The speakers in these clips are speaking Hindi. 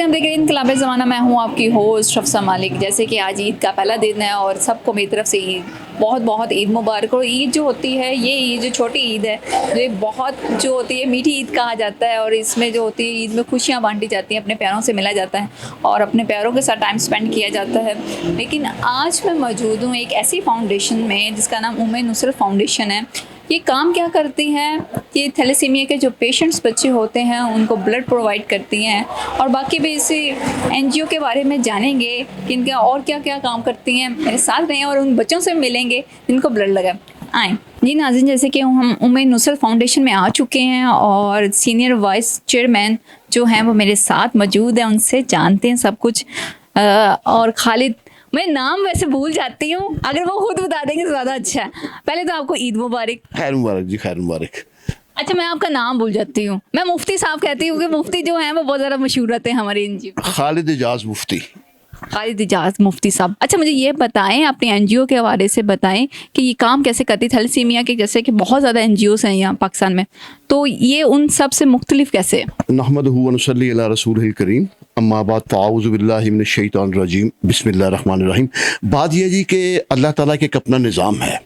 नाज़रीन आप देख रहे हैं इनकलाब ज़माना, मैं हूँ आपकी होस्ट हफ्सा मालिक। जैसे कि आज ईद का पहला दिन है और सबको मेरी तरफ से ईद बहुत बहुत ईद मुबारक। और ईद जो होती है, ये ईद जो छोटी ईद है, ये बहुत जो होती है मीठी ईद कहा जाता है। और इसमें जो होती है ईद में खुशियाँ बांटी जाती हैं, अपने प्यारों से मिला जाता है और अपने प्यारों के साथ टाइम स्पेंड किया जाता है। लेकिन आज मैं मौजूद हूँ एक ऐसी फाउंडेशन में जिसका नाम उम्मे नुसरत फाउंडेशन है। ये काम क्या करती हैं? ये थैलेसीमिया के जो पेशेंट्स बच्चे होते हैं उनको ब्लड प्रोवाइड करती हैं। और बाकी भी इसी एनजीओ के बारे में जानेंगे कि इनका और क्या क्या काम करती हैं। मेरे साथ रहें और उन बच्चों से मिलेंगे जिनको ब्लड लगा। आएँ जी नाज़रीन, जैसे कि हम उम्मे नुसरत फाउंडेशन में आ चुके हैं और सीनियर वाइस चेयरमैन जो हैं वो मेरे साथ मौजूद हैं, उनसे जानते हैं सब कुछ। और खालिद, मैं नाम वैसे भूल जाती हूँ, अगर वो खुद बता देंगे तो ज़्यादा अच्छा है। पहले तो आपको ईद मुबारक। खैर मुबारक जी, खैर मुबारक। अच्छा, मैं आपका नाम भूल जाती हूँ, मैं मुफ्ती साहब कहती हूँ कि मुफ्ती जो हैं वो बहुत ज़्यादा मशहूर रहते हैं हमारे एनजीओ। खालिद इजाज मुफ्ती। खालिद इजाज मुफ्ती साहब। अच्छा, मुझे ये बताएं, अपने एनजीओ के हवाले से बताएं कि ये काम कैसे करती है थैलेसीमिया के। जैसे कि बहुत ज़्यादा एनजीओस हैं यहाँ पाकिस्तान में, तो ये उन सब से मुख्तलिफ कैसे है? नहमदुहु व नुसल्ली अला रसूलिल करीम, अम्मा बाद फ़ाऊज़ु बिल्लाहि मिनश शैतानिर रजीम, बिस्मिल्लाहिर रहमानिर रहीम। बात यह जी कि अल्लाह ताला के एक अपना निज़ाम है,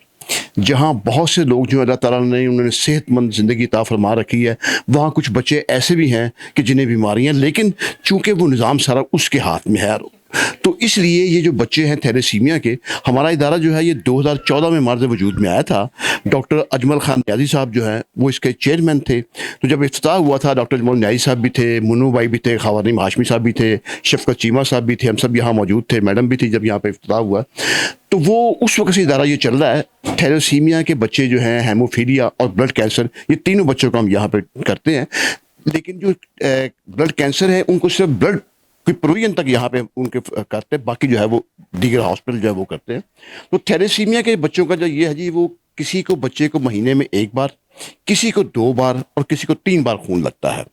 जहाँ बहुत से लोग जो अल्लाह ताला ने उन्होंने सेहतमंद ज़िंदगी अता फरमा रखी है, वहाँ कुछ बच्चे ऐसे भी हैं कि जिन्हें बीमारियाँ, लेकिन चूँकि वो निज़ाम सारा उसके हाथ में है, तो इसलिए ये जो बच्चे हैं थैलेसीमिया के, हमारा इदारा जो है ये 2014 में मर्ज़ वजूद में आया था। डॉक्टर अजमल खान न्याज़ी साहब जो हैं वो इसके चेयरमैन थे। तो जब इफ्तिताह हुआ था, डॉक्टर अजमल न्याज़ी साहब भी थे, मुन्नू भाई भी थे, ख़वानीम हाशमी साहब भी थे, शफ़क़त चीमा साहब भी थे, हम सब यहाँ मौजूद थे, मैडम भी थी जब यहाँ पर इफ्तिताह हुआ। तो वो उस वक्त से इदारा ये चल रहा है। थैलेसीमिया के बच्चे जो हैं, हेमोफीलिया और ब्लड कैंसर, ये तीनों बच्चों को हम यहाँ पर करते हैं। लेकिन जो ब्लड कैंसर है उनको सिर्फ ब्लड कोई प्रोविजन तक यहाँ पे उनके करते हैं, बाकी जो है वो दीगर हॉस्पिटल जो है वो करते हैं। तो थैलेसीमिया के बच्चों का जो ये है जी, वो किसी को बच्चे को महीने में 1 बार, किसी को 2 बार और किसी को 3 बार खून लगता है।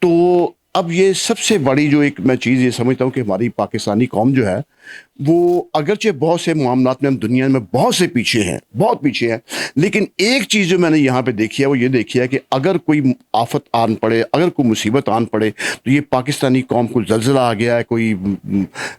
तो अब ये सबसे बड़ी जो एक मैं चीज़ ये समझता हूँ कि हमारी पाकिस्तानी कौम जो है वो अगरचे बहुत से मामलात में हम दुनिया में बहुत से पीछे हैं, बहुत पीछे हैं, लेकिन एक चीज़ जो मैंने यहाँ पे देखी है वो ये देखी है कि अगर कोई आफत आन पड़े, अगर कोई मुसीबत आन पड़े, तो ये पाकिस्तानी कौम को जल्ज़ला आ गया है, कोई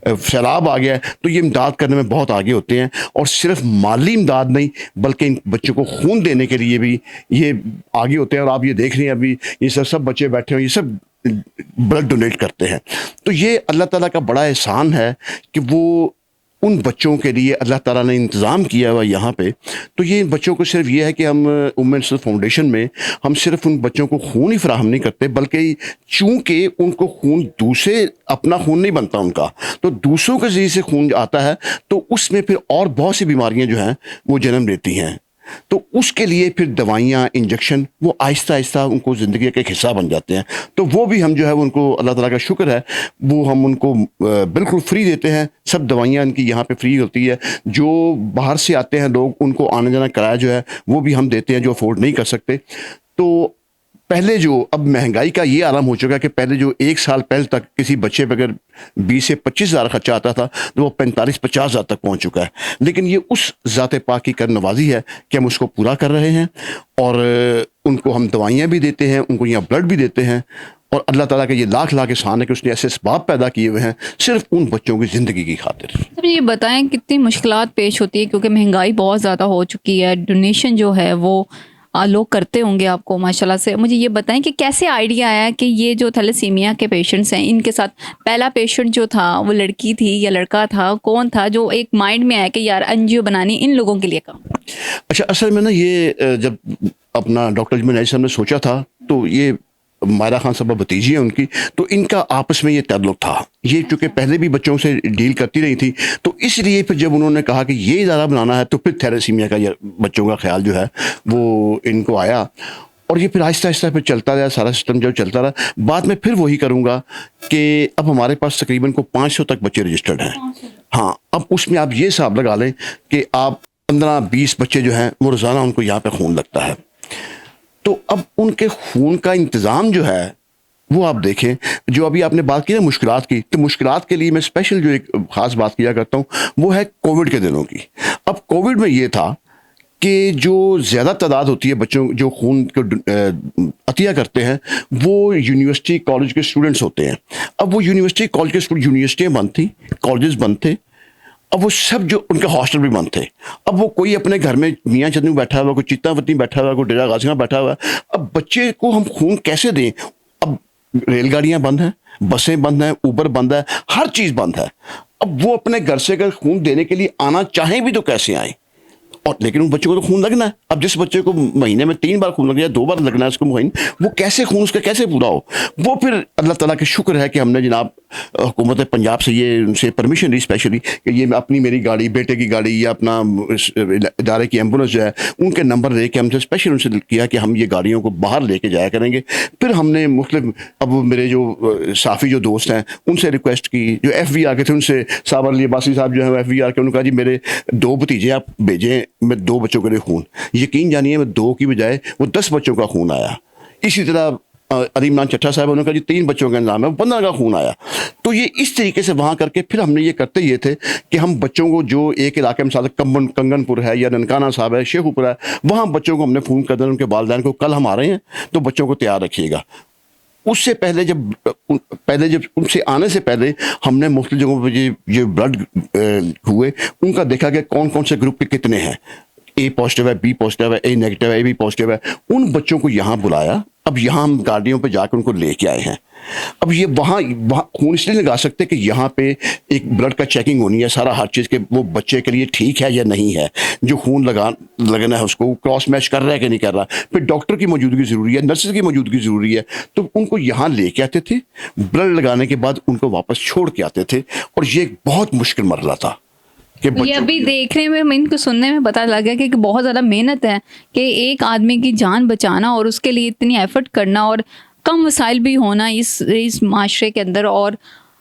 सैलाब आ गया है, तो ये इमदाद करने में बहुत आगे होते हैं। और सिर्फ माली इमदाद नहीं बल्कि इन बच्चों को खून देने के लिए भी ये आगे होते हैं। और आप ये देख रहे हैं अभी ये सब बच्चे बैठे हुए, ये सब ब्लड डोनेट करते हैं। तो ये अल्लाह ताला का बड़ा एहसान है कि वो उन बच्चों के लिए अल्लाह ताला ने इंतज़ाम किया हुआ यहाँ पे। तो ये बच्चों को सिर्फ ये है कि हम उम्मे नुसरत फाउंडेशन में हम सिर्फ उन बच्चों को खून ही फराहम नहीं करते, बल्कि चूँकि उनको खून दूसरे अपना खून नहीं बनता उनका, तो दूसरों के ज़रिए से खून आता है, तो उसमें फिर और बहुत सी बीमारियाँ जो हैं वो जन्म लेती हैं। तो उसके लिए फिर दवाइयाँ, इंजेक्शन, वो आहिस्ता आहिस्ता उनको ज़िंदगी का एक हिस्सा बन जाते हैं। तो वो भी हम जो है उनको, अल्लाह ताला का शुक्र है, वो हम उनको बिल्कुल फ्री देते हैं। सब दवाइयाँ इनकी यहाँ पे फ्री होती है। जो बाहर से आते हैं लोग, उनको आने जाना किराया जो है वो भी हम देते हैं, जो अफोर्ड नहीं कर सकते। तो पहले जो, अब महंगाई का ये आलम हो चुका है कि पहले जो 1 साल पहले तक किसी बच्चे पे अगर 20 से 25 हज़ार खर्चा आता था, तो वो 45-50 हज़ार तक पहुंच चुका है। लेकिन ये उस ज़ात पाक की कर नवाजी है कि हम उसको पूरा कर रहे हैं और उनको हम दवाइयाँ भी देते हैं, उनको यहाँ ब्लड भी देते हैं। और अल्लाह ताला के ये लाख लाख एहसान है कि उसने ऐसे असबाब पैदा किए हुए हैं सिर्फ उन बच्चों की ज़िंदगी की खातिर। तो ये बताएं कितनी मुश्किलात पेश होती है, क्योंकि महंगाई बहुत ज़्यादा हो चुकी है। डोनेशन जो है वो लोग करते होंगे आपको माशाल्लाह से। मुझे ये बताएं कि कैसे आइडिया आया कि ये जो थैलेसीमिया के पेशेंट्स हैं, इनके साथ पहला पेशेंट जो था वो लड़की थी या लड़का था, कौन था जो एक माइंड में आया कि यार एनजीओ बनानी इन लोगों के लिए काम? अच्छा, असल में ना ये जब अपना डॉक्टर अजमल न्याज़ी साहब ने सोचा था, तो ये मायरा खान साहब भतीजी है उनकी, तो इनका आपस में ये ताल्लुक था। ये चूँकि पहले भी बच्चों से डील करती रही थी, तो इसलिए फिर जब उन्होंने कहा कि ये इदारा बनाना है, तो फिर थैलेसीमिया का ये बच्चों का ख्याल जो है वो इनको आया। और ये फिर आहिस्ता आहिस्ता फिर चलता रहा, सारा सिस्टम जब चलता रहा। बाद में फिर वही करूँगा कि अब हमारे पास तकरीबन को 500 तक बच्चे रजिस्टर्ड हैं। हाँ, अब उसमें आप ये हिसाब लगा लें कि आप 15-20 बच्चे जो हैं वो रोज़ाना उनको यहाँ पर खून लगता है। तो अब उनके खून का इंतज़ाम जो है वो आप देखें। जो अभी आपने बात की ना मुश्किलात की, तो मुश्किलात के लिए मैं स्पेशल जो एक ख़ास बात किया करता हूँ वो है कोविड के दिनों की। अब कोविड में ये था कि जो ज़्यादा तादाद होती है बच्चों जो खून को अतिया करते हैं वो यूनिवर्सिटी कॉलेज के स्टूडेंट्स होते हैं। अब वो यूनिवर्सिटी कॉलेज के स्टूडेंट, यूनिवर्सिटियाँ बंद थी, कॉलेजेस बंद थे, अब वो सब जो उनके हॉस्टल भी बंद थे। अब वो कोई अपने घर में मियाँ चंदू बैठा हुआ, कोई चित्तावती बैठा हुआ, कोई डेरा गाजियाँ बैठा हुआ। अब बच्चे को हम खून कैसे दें? अब रेलगाड़ियाँ बंद हैं, बसें बंद हैं, ऊबर बंद है, हर चीज़ बंद है। अब वो अपने घर से अगर खून देने के लिए आना चाहें भी तो कैसे आए? और लेकिन उन बच्चों को तो खून लगना है। अब जिस बच्चे को महीने में 3 बार खून लग जाए, 2 बार लगना है उसको मुहिम, वो कैसे खून उसका कैसे पूरा हो? वो फिर अल्लाह ताला का शुक्र है कि हमने जनाब हुकूमत पंजाब से ये उनसे परमिशन ली स्पेशली कि ये अपनी मेरी गाड़ी, बेटे की गाड़ी या अपना इदारे की एम्बुलेंस जो है उनके नंबर लेके हमसे स्पेशल उनसे किया कि हम ये गाड़ियों को बाहर लेके जाया करेंगे। फिर हमने मुख्तलिफ, अब मेरे जो साफ़ी जो दोस्त हैं उनसे रिक्वेस्ट की, जो FVR के थे उनसे, साबर अली अब्बासी साहब जो है FVR के, उन्होंने कहा जी मेरे 2 भतीजे आप भेजें, मैं 2 बच्चों के लिए खून। यकीन जानिए मैं 2 की बजाय वो 10 बच्चों का खून आया। इसी तरह अलीमान चट्टा साहब, उन्होंने कहा जी 3 बच्चों का इंतजाम है, 15 का खून आया। तो ये इस तरीके से वहाँ करके फिर हमने ये करते ये थे कि हम बच्चों को जो एक इलाके में साथ कंगनपुर है या ननकाना साहब है, शेखुपुरा है, वहाँ बच्चों को हमने फ़ोन कर दिया उनके वालिदैन को, कल हम आ रहे हैं तो बच्चों को तैयार रखिएगा। उससे पहले जब उनसे आने से पहले हमने मुख्तलिफ जगहों पर ये ब्लड हुए, उनका देखा कि कौन कौन से ग्रुप के कितने हैं, A पॉजिटिव है, B पॉजिटिव है, A नेगेटिव है, AB पॉजिटिव है। उन बच्चों को यहाँ बुलाया। अब यहाँ हम गाड़ियों पे जाकर उनको लेके आए हैं। अब ये वहाँ खून इसलिए लगा सकते कि यहाँ पे एक ब्लड का चेकिंग होनी है, सारा हर चीज़ के वो बच्चे के लिए ठीक है या नहीं है, जो खून लगना है उसको क्रॉस मैच कर रहा है कि नहीं कर रहा। फिर डॉक्टर की मौजूदगी ज़रूरी है, नर्सेज की मौजूदगी ज़रूरी है। तो उनको यहाँ लेके आते थे, ब्लड लगाने के बाद उनको वापस छोड़ के आते थे, और ये एक बहुत मुश्किल मरला था। ये अभी देखने में, इनको सुनने में पता लगा कि बहुत ज़्यादा मेहनत है कि एक आदमी की जान बचाना और उसके लिए इतनी एफर्ट करना, और कम वसाइल भी होना इस माशरे के अंदर। और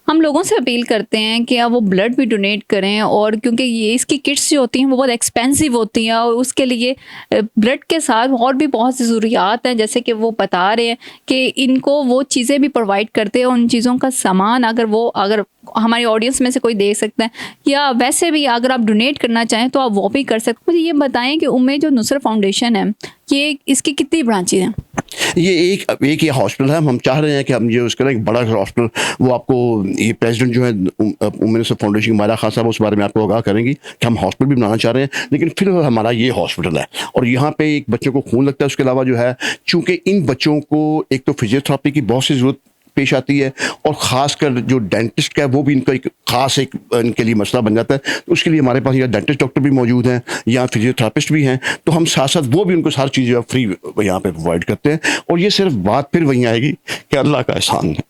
हम लोगों से अपील करते हैं कि अब वो ब्लड भी डोनेट करें, और क्योंकि ये इसकी किट्स जो होती हैं वो बहुत एक्सपेंसिव होती हैं, और उसके लिए ब्लड के साथ और भी बहुत सी ज़रूरियात हैं, जैसे कि वो बता रहे हैं कि इनको वो चीज़ें भी प्रोवाइड करते हैं। उन चीज़ों का सामान अगर हमारी ऑडियंस में से कोई देख सकता है, या वैसे भी अगर आप डोनेट करना चाहें तो आप वो भी कर सकते। मुझे ये बताएं कि उम्मीद जो नुसरत फाउंडेशन है, ये इसकी कितनी ब्रांचेज हैं? ये एक ही हॉस्पिटल है। हम चाह रहे हैं कि हम ये उसका एक बड़ा हॉस्पिटल, वो आपको ये प्रेसिडेंट जो है नुसरत फाउंडेशन की मायरा खान साहब उस बारे में आपको आगाह करेंगी कि हम हॉस्पिटल भी बनाना चाह रहे हैं, लेकिन फिर हमारा ये हॉस्पिटल है। और यहाँ पे एक बच्चों को खून लगता है, उसके अलावा जो है चूँकि इन बच्चों को एक तो फिजियोथेरेपी की बहुत सी ज़रूरत पेश आती है, और ख़ासकर जो डेंटिस्ट का है वो भी इनका एक ख़ास इनके लिए मसला बन जाता है। तो उसके लिए हमारे पास यहाँ डेंटिस्ट डॉक्टर भी मौजूद हैं, यहाँ फिजियोथेरेपिस्ट भी हैं, तो हम साथ साथ वो भी उनको सारी चीज़ें फ्री यहाँ पे प्रोवाइड करते हैं। और ये सिर्फ बात फिर वहीं आएगी कि अल्लाह का एहसान है,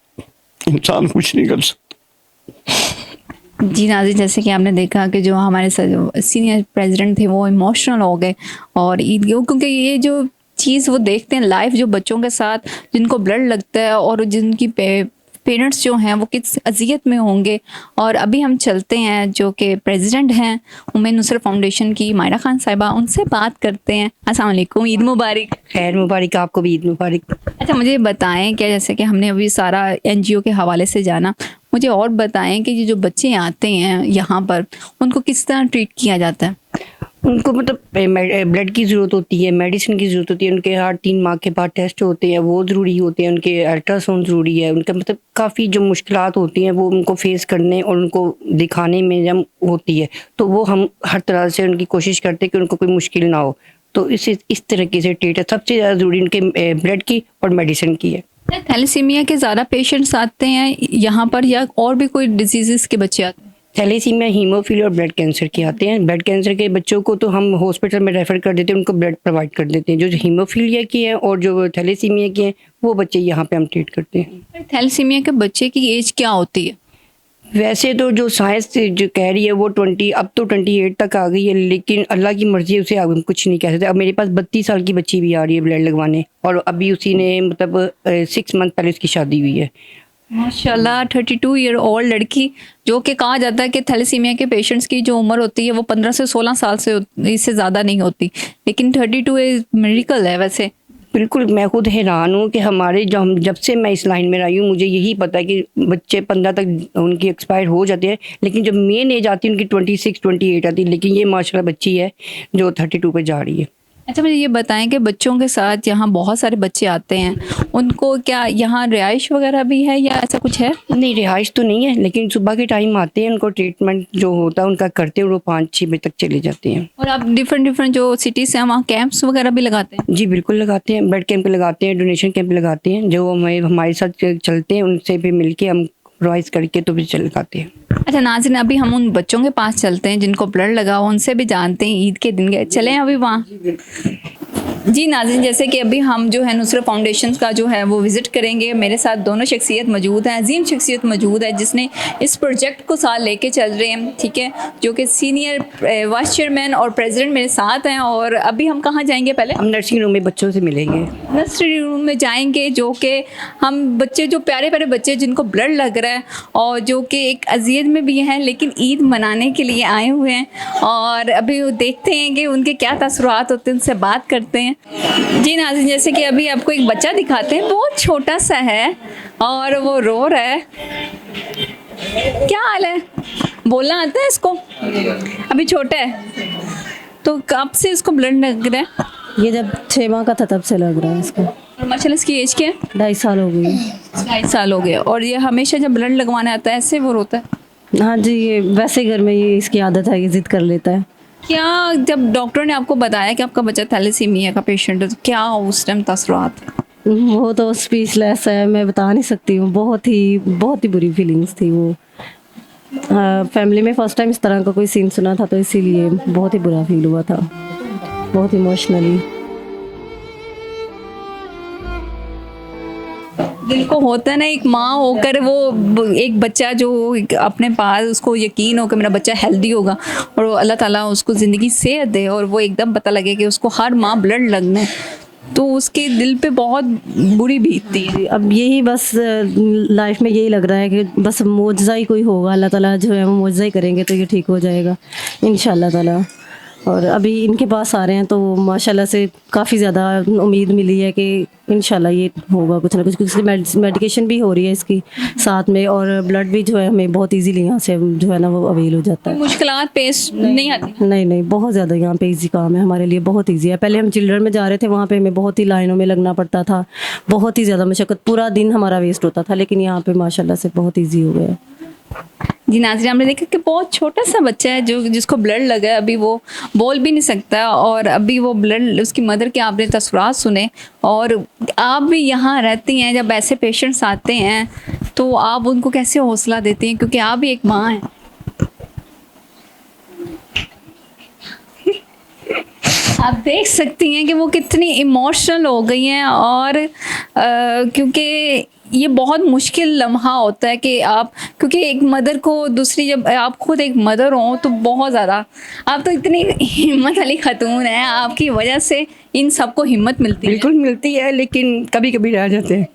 इंसान कुछ नहीं कर सकता। जी नाज़रीन, जैसे कि आपने देखा कि जो हमारे सीनियर प्रेसिडेंट थे वो इमोशनल हो गए और ईद, क्योंकि ये जो चीज़ वो देखते हैं लाइव, जो बच्चों के साथ जिनको ब्लड लगता है और जिनकी पेरेंट्स जो हैं वो किस अजियत में होंगे। और अभी हम चलते हैं जो कि प्रेसिडेंट हैं उम्मीद नुसरत फाउंडेशन की, मायरा खान साहिबा, उनसे बात करते हैं। अस्सलाम वालेकुम, ईद मुबारक। खैर मुबारक, आपको भी ईद मुबारक। अच्छा, मुझे बताएं कि जैसे कि हमने अभी सारा NGO के हवाले से जाना, मुझे और बताएं कि ये जो बच्चे आते हैं यहाँ पर उनको किस तरह ट्रीट किया जाता है? उनको मतलब ब्लड की ज़रूरत होती है, मेडिसिन की ज़रूरत होती है, उनके हर 3 माह के बाद टेस्ट होते हैं वो ज़रूरी होते हैं, उनके अल्ट्रासाउंड ज़रूरी है, उनका मतलब काफ़ी जो मुश्किलात होती हैं वो उनको फेस करने और उनको दिखाने में जब होती है, तो वो हम हर तरह से उनकी कोशिश करते हैं कि उनको कोई मुश्किल ना हो। तो इस तरीके से ट्रीट है। सबसे ज़्यादा ज़रूरी उनके ब्लड की और मेडिसिन की है। थैलेसीमिया के ज़्यादा पेशेंट्स आते हैं यहाँ पर, या और भी कोई डिजीज़ के बच्चे आते हैं? थैलेसीमिया, हीमोफीलिया और ब्लड कैंसर के आते हैं। ब्लड कैंसर के बच्चों को तो हम हॉस्पिटल में रेफ़र कर देते हैं, उनको ब्लड प्रोवाइड कर देते हैं। जो हीमोफीलिया की है और जो थैलेसीमिया की है वो बच्चे यहाँ पे हम ट्रीट करते हैं। थैलेसीमिया के बच्चे की एज क्या होती है? वैसे तो जो साइंस जो कह रही है वो 20, अब तो 28 तक आ गई है, लेकिन अल्लाह की मर्ज़ी है, उसे हम कुछ नहीं कह सकते। अब मेरे पास 32 साल की बच्ची भी आ रही है ब्लड लगवाने, और अभी उसी ने मतलब 6 मंथ पहले उसकी शादी हुई है। माशाल्लाह, 32 ईयर ओल्ड लड़की, जो कि कहा जाता है कि थैलेसीमिया के पेशेंट्स की जो उम्र होती है वो 15 से 16 साल से, इससे ज़्यादा नहीं होती, लेकिन 32 मिरेकल है। वैसे बिल्कुल, मैं खुद हैरान हूँ कि हमारे जब से मैं इस लाइन में आई हूँ, मुझे यही पता है कि बच्चे 15 तक उनकी एक्सपायर हो जाते हैं, लेकिन जब मेन एज आती है उनकी 26 28 आती है, लेकिन ये माशाल्लाह बच्ची है जो 32 पे जा रही है। अच्छा, मुझे ये बताएं कि बच्चों के साथ यहाँ बहुत सारे बच्चे आते हैं, उनको क्या यहाँ रिहाइश वगैरह भी है या ऐसा कुछ है? नहीं, रिहाइश तो नहीं है, लेकिन सुबह के टाइम आते हैं, उनको ट्रीटमेंट जो होता है उनका करते हैं, वो 5-6 बजे तक चले जाते हैं। और आप डिफरेंट जो सिटीज़ हैं वहाँ कैंप्स वगैरह भी लगाते हैं? जी बिल्कुल लगाते हैं, ब्लड कैंप लगाते हैं, डोनेशन कैंप लगाते हैं, जो हमारे साथ चलते हैं उनसे भी मिलके हम प्रोवाइज करके तो भी लगाते हैं। अच्छा नाज़रीन, अभी हम उन बच्चों के पास चलते हैं जिनको ब्लड लगा हो, उनसे भी जानते हैं ईद के दिन गए, चलें अभी वहाँ। जी नाज़रीन, जैसे कि अभी हम जो है नुसरत फाउंडेशन का जो है वो विज़िट करेंगे। मेरे साथ दोनों शख्सियत मौजूद हैं, अजीम शख्सियत मौजूद है जिसने इस प्रोजेक्ट को साथ लेके चल रहे हैं, ठीक है, जो कि सीनियर वाइस चेयरमैन और प्रेसिडेंट मेरे साथ हैं। और अभी हम कहाँ जाएंगे? पहले हम नर्सिंग रूम में बच्चों से मिलेंगे, नर्सरी रूम में जाएंगे, जो कि हम बच्चे जो प्यारे प्यारे बच्चे जिनको ब्लड लग रहा है और जो कि एक अजियत में भी हैं लेकिन ईद मनाने के लिए आए हुए हैं, और अभी वो देखते हैं कि उनके क्या तासुरात होते हैं, उनसे बात करते हैं। जी नाज़रीन, जैसे कि अभी आपको एक बच्चा दिखाते हैं, बहुत छोटा सा है और वो रो रहा है। क्या हाल है? बोलना आता है इसको? अभी छोटा है, तो कब से इसको ब्लड लग रहा है? ये जब 6 माह का था तब से लग रहा है इसको। और माशाल्लाह इसकी एज क्या है? 2.5 साल हो गई। 2.5 साल हो गए। और ये हमेशा जब ब्लड लगवाने आता है ऐसे वो रोता है? हाँ जी, ये वैसे घर में ये इसकी आदत है, ये जिद कर लेता है। क्या जब डॉक्टर ने आपको बताया कि आपका बच्चा थैलेसीमिया का पेशेंट है, तो क्या उस टाइम तासुरात? वो तो स्पीचलेस है, मैं बता नहीं सकती हूँ। बहुत ही बुरी फीलिंग्स थी वो। फैमिली में फर्स्ट टाइम इस तरह का कोई सीन सुना था, तो इसीलिए बहुत ही बुरा फील हुआ था, बहुत इमोशनली। दिल को होता है ना, एक माँ होकर वो एक बच्चा जो अपने पास उसको यकीन हो कि मेरा बच्चा हेल्दी होगा और अल्लाह ताला उसको ज़िंदगी सेहत दे, और वो एकदम पता लगे कि उसको हर माह ब्लड लगना है, तो उसके दिल पे बहुत बुरी बीतती है। अब यही बस लाइफ में यही लग रहा है कि बस मौजज़ा ही कोई होगा, अल्लाह ताला जो है वो मौजज़ा ही करेंगे तो ये ठीक हो जाएगा इंशाल्लाह ताला। और अभी इनके पास आ रहे हैं तो माशाल्लाह से काफ़ी ज़्यादा उम्मीद मिली है कि इंशाल्लाह ये होगा कुछ ना कुछ, क्योंकि मेडिकेशन भी हो रही है इसकी साथ में, और ब्लड भी जो है हमें बहुत इजीली यहाँ से जो है ना वो अवेल हो जाता है। मुश्किलात पेश नहीं आती? नहीं, बहुत ज़्यादा यहाँ पे इजी काम है हमारे लिए, बहुत इजी है। पहले हम चिल्ड्रन में जा रहे थे, वहाँ पे हमें बहुत ही लाइनों में लगना पड़ता था, बहुत ही ज़्यादा मशक्क़त, पूरा दिन हमारा वेस्ट होता था, लेकिन यहाँ पे माशाल्लाह से बहुत ईजी हो गया है। जी नाज़रीन, हमने देखा कि बहुत छोटा सा बच्चा है जो जिसको ब्लड लगा है, अभी वो बोल भी नहीं सकता, और अभी वो ब्लड उसकी मदर के आपने तस्वीरात सुने। और आप भी यहाँ रहती हैं, जब ऐसे पेशेंट्स आते हैं तो आप उनको कैसे हौसला देती हैं, क्योंकि आप भी एक माँ हैं। आप देख सकती हैं कि वो कितनी इमोशनल हो गई हैं, और क्योंकि ये बहुत मुश्किल लम्हा होता है कि आप, क्योंकि एक मदर को दूसरी, जब आप खुद एक मदर हो तो बहुत ज़्यादा, आप तो इतनी हिम्मत वाली खातून हैं, आपकी वजह से इन सबको हिम्मत मिलती है। बिल्कुल मिलती है, लेकिन कभी कभी रह जाते हैं।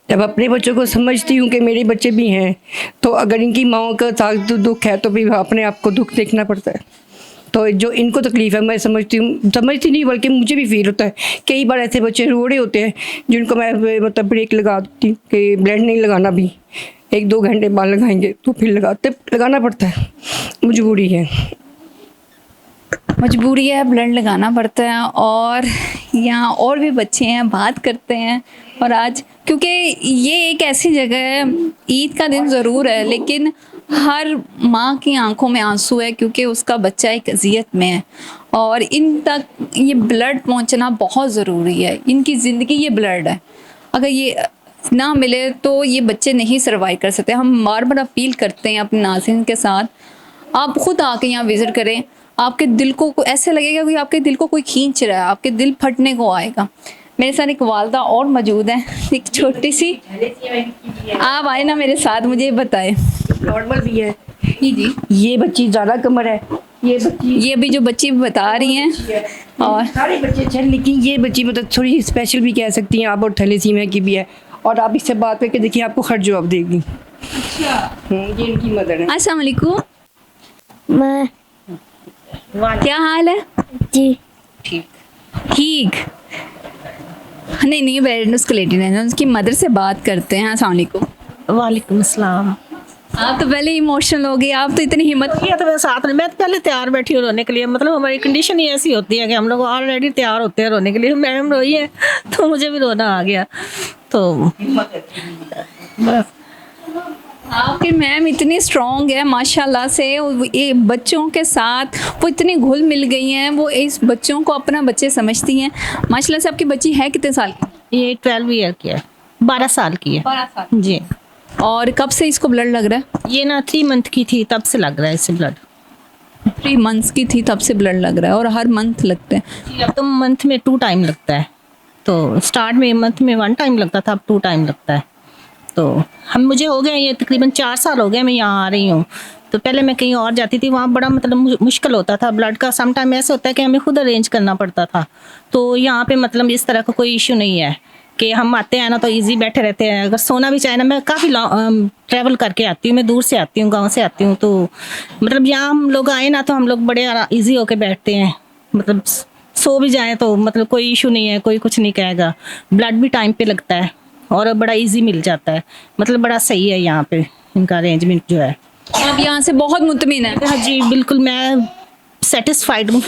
जब अपने बच्चों को समझती हूँ कि मेरे बच्चे भी हैं, तो अगर इनकी माओं का साथ दुख है तो भी अपने आप को दुख देखना पड़ता है। तो जो इनको तकलीफ़ है मैं समझती नहीं, बल्कि मुझे भी फील होता है। कई बार ऐसे बच्चे रो रहे होते हैं जिनको मैं मतलब ब्रेक लगा देती हूँ कि ब्लड नहीं लगाना, भी 1-2 घंटे बाद लगाएंगे, तो फिर लगाना पड़ता है, मजबूरी है ब्लड लगाना पड़ता है। और यहाँ और भी बच्चे हैं, बात करते हैं। और आज क्योंकि ये एक ऐसी जगह है, ईद का दिन ज़रूर है, लेकिन हर माँ की आंखों में आंसू है, क्योंकि उसका बच्चा एक अजियत में है, और इन तक ये ब्लड पहुँचना बहुत ज़रूरी है। इनकी ज़िंदगी ये ब्लड है, अगर ये ना मिले तो ये बच्चे नहीं सर्वाइव कर सकते। हम बार बार अपील करते हैं अपने नाज़रीन के साथ, आप खुद आके यहाँ विज़िट करें, आपके दिल को ऐसे लगेगा कि आपके दिल को कोई खींच रहा है, आपके दिल फटने को आएगा। मेरे साथ एक वालदा और मौजूद है, एक छोटी सी, आप आए ना मेरे साथ, मुझे बताएं। नॉर्मल भी है जी, ये बच्ची ज़्यादा कमर है, ये अभी जो बच्ची बता रही हैं, और सारे बच्चे अच्छे हैं, लेकिन ये बच्ची मतलब थोड़ी स्पेशल भी कह सकती हैं आप, और थैलेसीमिया की भी है। और आप इससे बात करके देखिए, आपको हर जवाब देगी। अच्छा, ये इनकी मदर है। अस्सलाम वालेकुम, मैं क्या हाल है? जी ठीक। नहीं नहीं, पेरेंट्स को लेटी रहना, उसकी मदर से बात करते हैं। अस्सलाम वालेकुम। वालेकुम अस्सलाम। आप तो पहले इमोशनल हो गई, आप तो इतनी हिम्मत। ये तो मैं साथ में, मैं तो पहले तैयार बैठी हूँ रोने के लिए। मतलब हमारी कंडीशन ही ऐसी होती है कि हम लोग ऑलरेडी तैयार होते हैं रोने के लिए। मैडम रोई है तो मुझे भी रोना आ गया। तो बस आपकी मैम इतनी स्ट्रॉन्ग है माशाल्लाह से, ये बच्चों के साथ वो इतनी घुल मिल गई हैं, वो इस बच्चों को अपना बच्चे समझती हैं माशाल्लाह से। आपकी बच्ची है कितने साल की? ये 12 ईयर की है, 12 साल की है 12 साल। जी। और कब से इसको ब्लड लग रहा है? ये ना 3 मंथ की थी तब से लग रहा है इसे ब्लड। 3 मंथ्स की थी तब से ब्लड लग रहा है, और हर मंथ लगते हैं? अब तो मंथ में 2 टाइम लगता है। तो स्टार्ट में मंथ में 1 टाइम लगता था, अब 2 टाइम लगता है। तो हम मुझे हो गए ये तकरीबन 4 साल हो गए मैं यहाँ आ रही हूँ। तो पहले मैं कहीं और जाती थी, वहाँ बड़ा मतलब मुश्किल होता था ब्लड का। सम टाइम ऐसा होता है कि हमें खुद अरेंज करना पड़ता था। तो यहाँ पे मतलब इस तरह का कोई इशू नहीं है कि हम आते हैं ना तो इजी बैठे रहते हैं। अगर सोना भी चाहे ना, मैं काफ़ी ट्रैवल करके आती हूँ, मैं दूर से आती हूँ, गाँव से आती हूँ। तो मतलब यहाँ हम लोग आए ना तो हम लोग बड़े ईजी होके बैठते हैं। मतलब सो भी जाएँ तो मतलब कोई इशू नहीं है, कोई कुछ नहीं कहेगा। ब्लड भी टाइम पे लगता है और बड़ा इजी मिल जाता है। मतलब बड़ा सही है यहाँ पे इनका अरेंजमेंट जो है। आप यहाँ से बहुत मुतमिन है? हाँ जी बिल्कुल, मैं सेटिस्फाइड हूँ,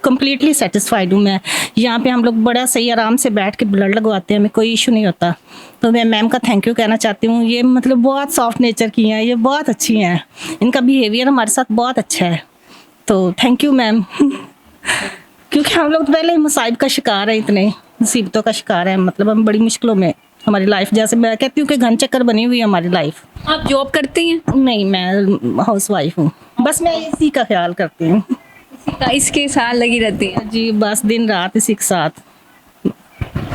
कम्प्लीटली सेटिस्फाइड हूँ मैं। यहाँ पे हम लोग बड़ा सही आराम से बैठ के ब्लड लगवाते हैं, हमें कोई इशू नहीं होता। तो मैं मैम का थैंक यू कहना चाहती हूँ। ये मतलब बहुत सॉफ्ट नेचर की हैं, ये बहुत अच्छी हैं, इनका बिहेवियर हमारे साथ बहुत अच्छा है। तो थैंक यू मैम। क्योंकि हम लोग पहले ही मुसाइब का शिकार है, इतने मुसीबतों का शिकार है। मतलब हम बड़ी मुश्किलों में हमारी लाइफ, जैसे मैं कहती हूँ कि घन चक्कर बनी हुई है हमारी लाइफ। आप जॉब करती हैं? नहीं, मैं हाउस वाइफ हूँ, बस मैं इसी का ख्याल करती हूँ। इसके साथ लगी रहती हैं? जी बस दिन रात इसी के साथ।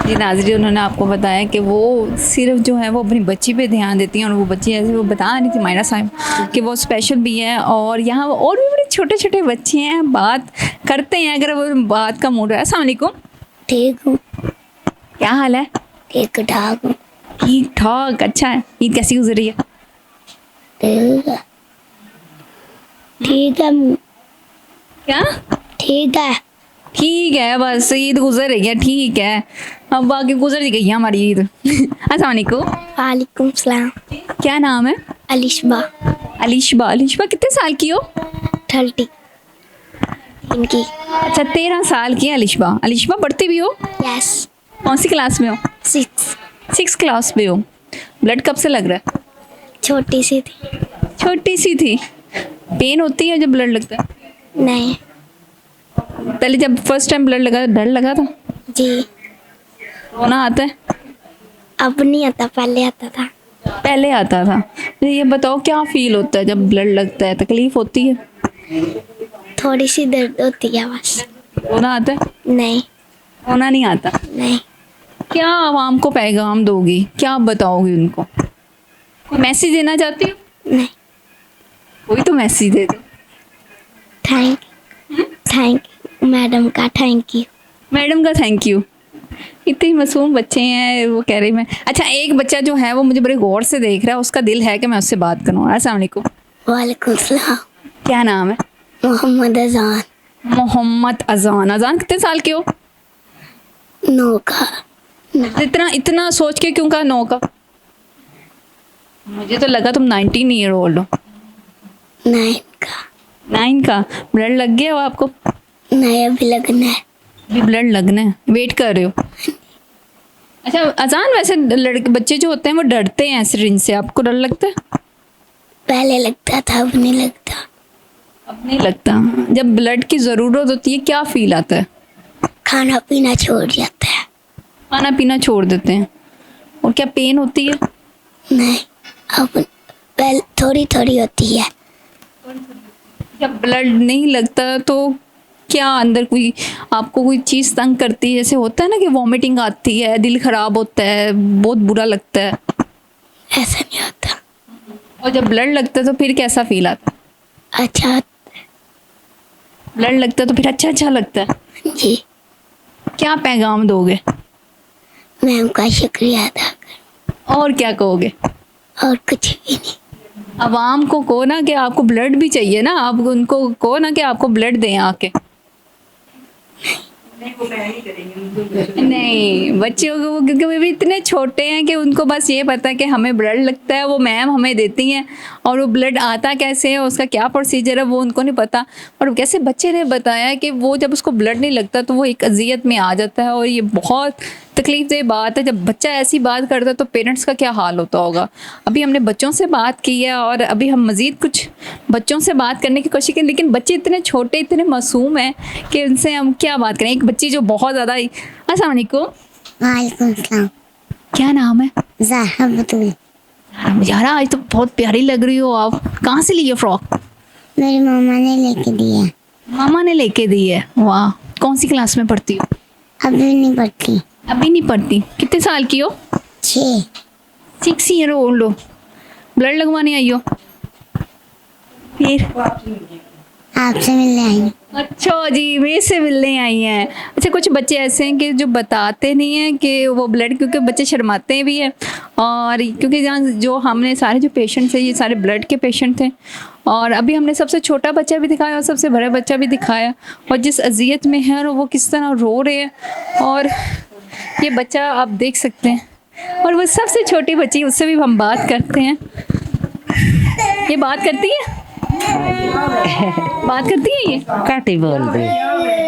जी नाज़रीन, उन्होंने आपको बताया कि वो सिर्फ जो है वो अपनी बच्ची पे ध्यान देती हैं, और वो बच्ची ऐसे वो बता रही थी मायरा साहब कि वो स्पेशल भी है, और यहाँ और भी बड़े छोटे छोटे बच्चे हैं, बात करते हैं अगर वो बात का मूड है। अस्सलाम वालेकुम। ठीक हूँ, क्या हाल है? ठीक ठाक हूँ। ठीक ठाक। अच्छा है, ईद कैसी गुजरी है? ठीक है, ठीक है, क्या ठीक है। ठीक है, बस ईद गुजर रही है, ठीक है। अब बाकी गुजर गई है हमारी ईद। अस्सलाम वालेकुम। वालेकुम सलाम। क्या नाम है? अलिशबा। अलिशबा। अलिशबा कितने साल की हो? 30 इनकी। अच्छा, 13 साल की है अलिशबा। अलिशबा पढ़ती भी हो? यस। कौन सी क्लास में हो? 6। 6 क्लास में हो। ब्लड कब से लग रहा है? छोटी सी थी। छोटी सी थी। पेन होती है जब ब्लड लगता है? नहीं पहले जब फर्स्ट टाइम ब्लड लगा डर लगा था? जी, रोना आता है? अब नहीं आता, पहले आता था। पहले आता था। मुझे ये बताओ क्या फील होता है जब ब्लड लगता है? तकलीफ होती है? थोड़ी सी दर्द होती है बस। रोना आता है? नहीं रोना नहीं आता। नहीं। क्या आवाम को पैगाम दोगी, क्या बताओगी उनको? कोई मैसेज देना चाहती हो? नहीं। कोई तो मैसेज दे दो। थैंक यू मैडम का, थैंक यू। मैडम का थैंक यू। इतने मासूम बच्चे हैं, वो कह रही मैं। अच्छा, एक बच्चा जो है वो मुझे बड़े गौर से देख रहा है, उसका दिल है कि मैं उससे बात करूँ। अस्सलाम वालेकुम। वालेकुम सलाम। क्या नाम है? मोहम्मद अजान। मोहम्मद अजान। अजान कितने साल के हो? 9 का। इतना इतना सोच के क्यों कहा 9 का? मुझे तो लगा तुम 19 ईयर ओल्ड हो। 9 का। 9 का। ब्लड लग गया हो आपको? नहीं, अभी लगना है। अभी ब्लड लगना है, वेट कर रहे हो? अच्छा अजान, वैसे लड़के बच्चे जो होते हैं वो डरते हैं सिरिंज से, आपको डर लगता है? पहले लगता था, अब नहीं लगता। अब नहीं लगता। जब ब्लड की ज़रूरत होती है क्या फील आता है? खाना पीना छोड़ जाता है। खाना पीना छोड़ देते हैं। और क्या पेन होती है? नहीं, अब पहले थोड़ी थोड़ी होती है। जब ब्लड नहीं लगता तो क्या अंदर कोई आपको कोई चीज़ तंग करती है? जैसे होता है ना कि वॉमिटिंग आती है, दिल ख़राब होता है, बहुत बुरा लगता है। ऐसा नहीं होता। और जब ब्लड लगता है तो फिर कैसा फील आता है? अच्छा। ब्लड लगता है तो फिर अच्छा अच्छा लगता है। जी। क्या पैगाम दोगे? मैम का शुक्रिया अदा कर। और क्या कहोगे? और कुछ भी नहीं। आवाम को कहो ना कि आपको ब्लड भी चाहिए ना, आप उनको कहो ना कि आपको ब्लड दें आके। नहीं, बच्चों को क्योंकि वो भी इतने छोटे हैं कि उनको बस ये पता है कि हमें ब्लड लगता है, वो मैम हमें देती हैं, और वो ब्लड आता कैसे है, उसका क्या प्रोसीजर है, वो उनको नहीं पता। और कैसे बच्चे ने बताया कि वो जब उसको ब्लड नहीं लगता तो वो एक अजियत में आ जाता है, और ये बहुत तकलीफदेह बात है। जब बच्चा ऐसी बात करता है तो पेरेंट्स का क्या हाल होता होगा। अभी हमने बच्चों से बात की है और अभी हम मज़ीद कुछ बच्चों से बात करने की कोशिश करें, लेकिन बच्चे इतने छोटे, इतने मासूम हैं कि उनसे हम क्या बात करें। एक बच्ची जो बहुत ज़्यादा ही, अस्सलाम वालेकुम, वालेकुम सलाम। क्या नाम है? ज़हरा बतूल। यार आज तो बहुत प्यारी लग रही हो आप। कहाँ से ली है फ्रॉक? मेरी मामा ने लेके दिया। मामा ने लेके दी है। वाह, कौन सी क्लास में पढ़ती हो? अभी नहीं पढ़ती। अभी नहीं पढ़ती। कितने साल की हो? 6। 6 ईयर ओल्ड हो। ब्लड लगवाने आई हो? फिर आपसे मिलने आई। अच्छा जी, मेरे से मिलने आई हैं। अच्छा, कुछ बच्चे ऐसे हैं कि जो बताते नहीं हैं कि वो ब्लड, क्योंकि बच्चे शर्माते भी हैं, और क्योंकि जहाँ जो हमने सारे जो पेशेंट्स हैं ये सारे ब्लड के पेशेंट थे, और अभी हमने सबसे छोटा बच्चा भी दिखाया और सबसे बड़ा बच्चा भी दिखाया, और जिस अजियत में है और वो किस तरह रो रहे हैं, और ये बच्चा आप देख सकते हैं, और वो सबसे छोटी बच्ची, उससे भी हम बात करते हैं। ये बात करती है? बात करती है? ये ਘੱਟ ਹੀ ਬੋਲਦੀ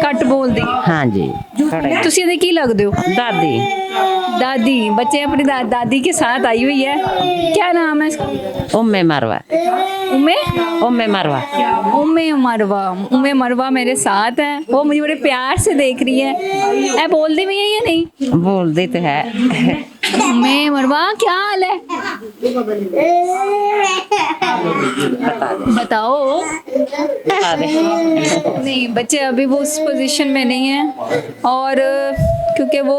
ਘੱਟ ਬੋਲਦੀ? ਹਾਂਜੀ ਥੋੜਾ ਤੁਸੀਂ ਇਹਦੇ ਕੀ ਲੱਗਦੇ ਹੋ? ਦਾਦੀ दादी। बच्चे अपनी दादी के साथ आई हुई है। क्या नाम है इसका? उम्मे मरवा उम्मे उम्मे मरवा उम्मे मरवा। उम्मे मरवा मेरे साथ है, वो मुझे बड़े प्यार से देख रही है। ऐ बोलती भी है या नहीं? बोलती तो है उम्मे मरवा, क्या हाल है? बताओ। बता दे नहीं, बच्चे अभी वो उस पोजीशन में नहीं है, और क्योंकि वो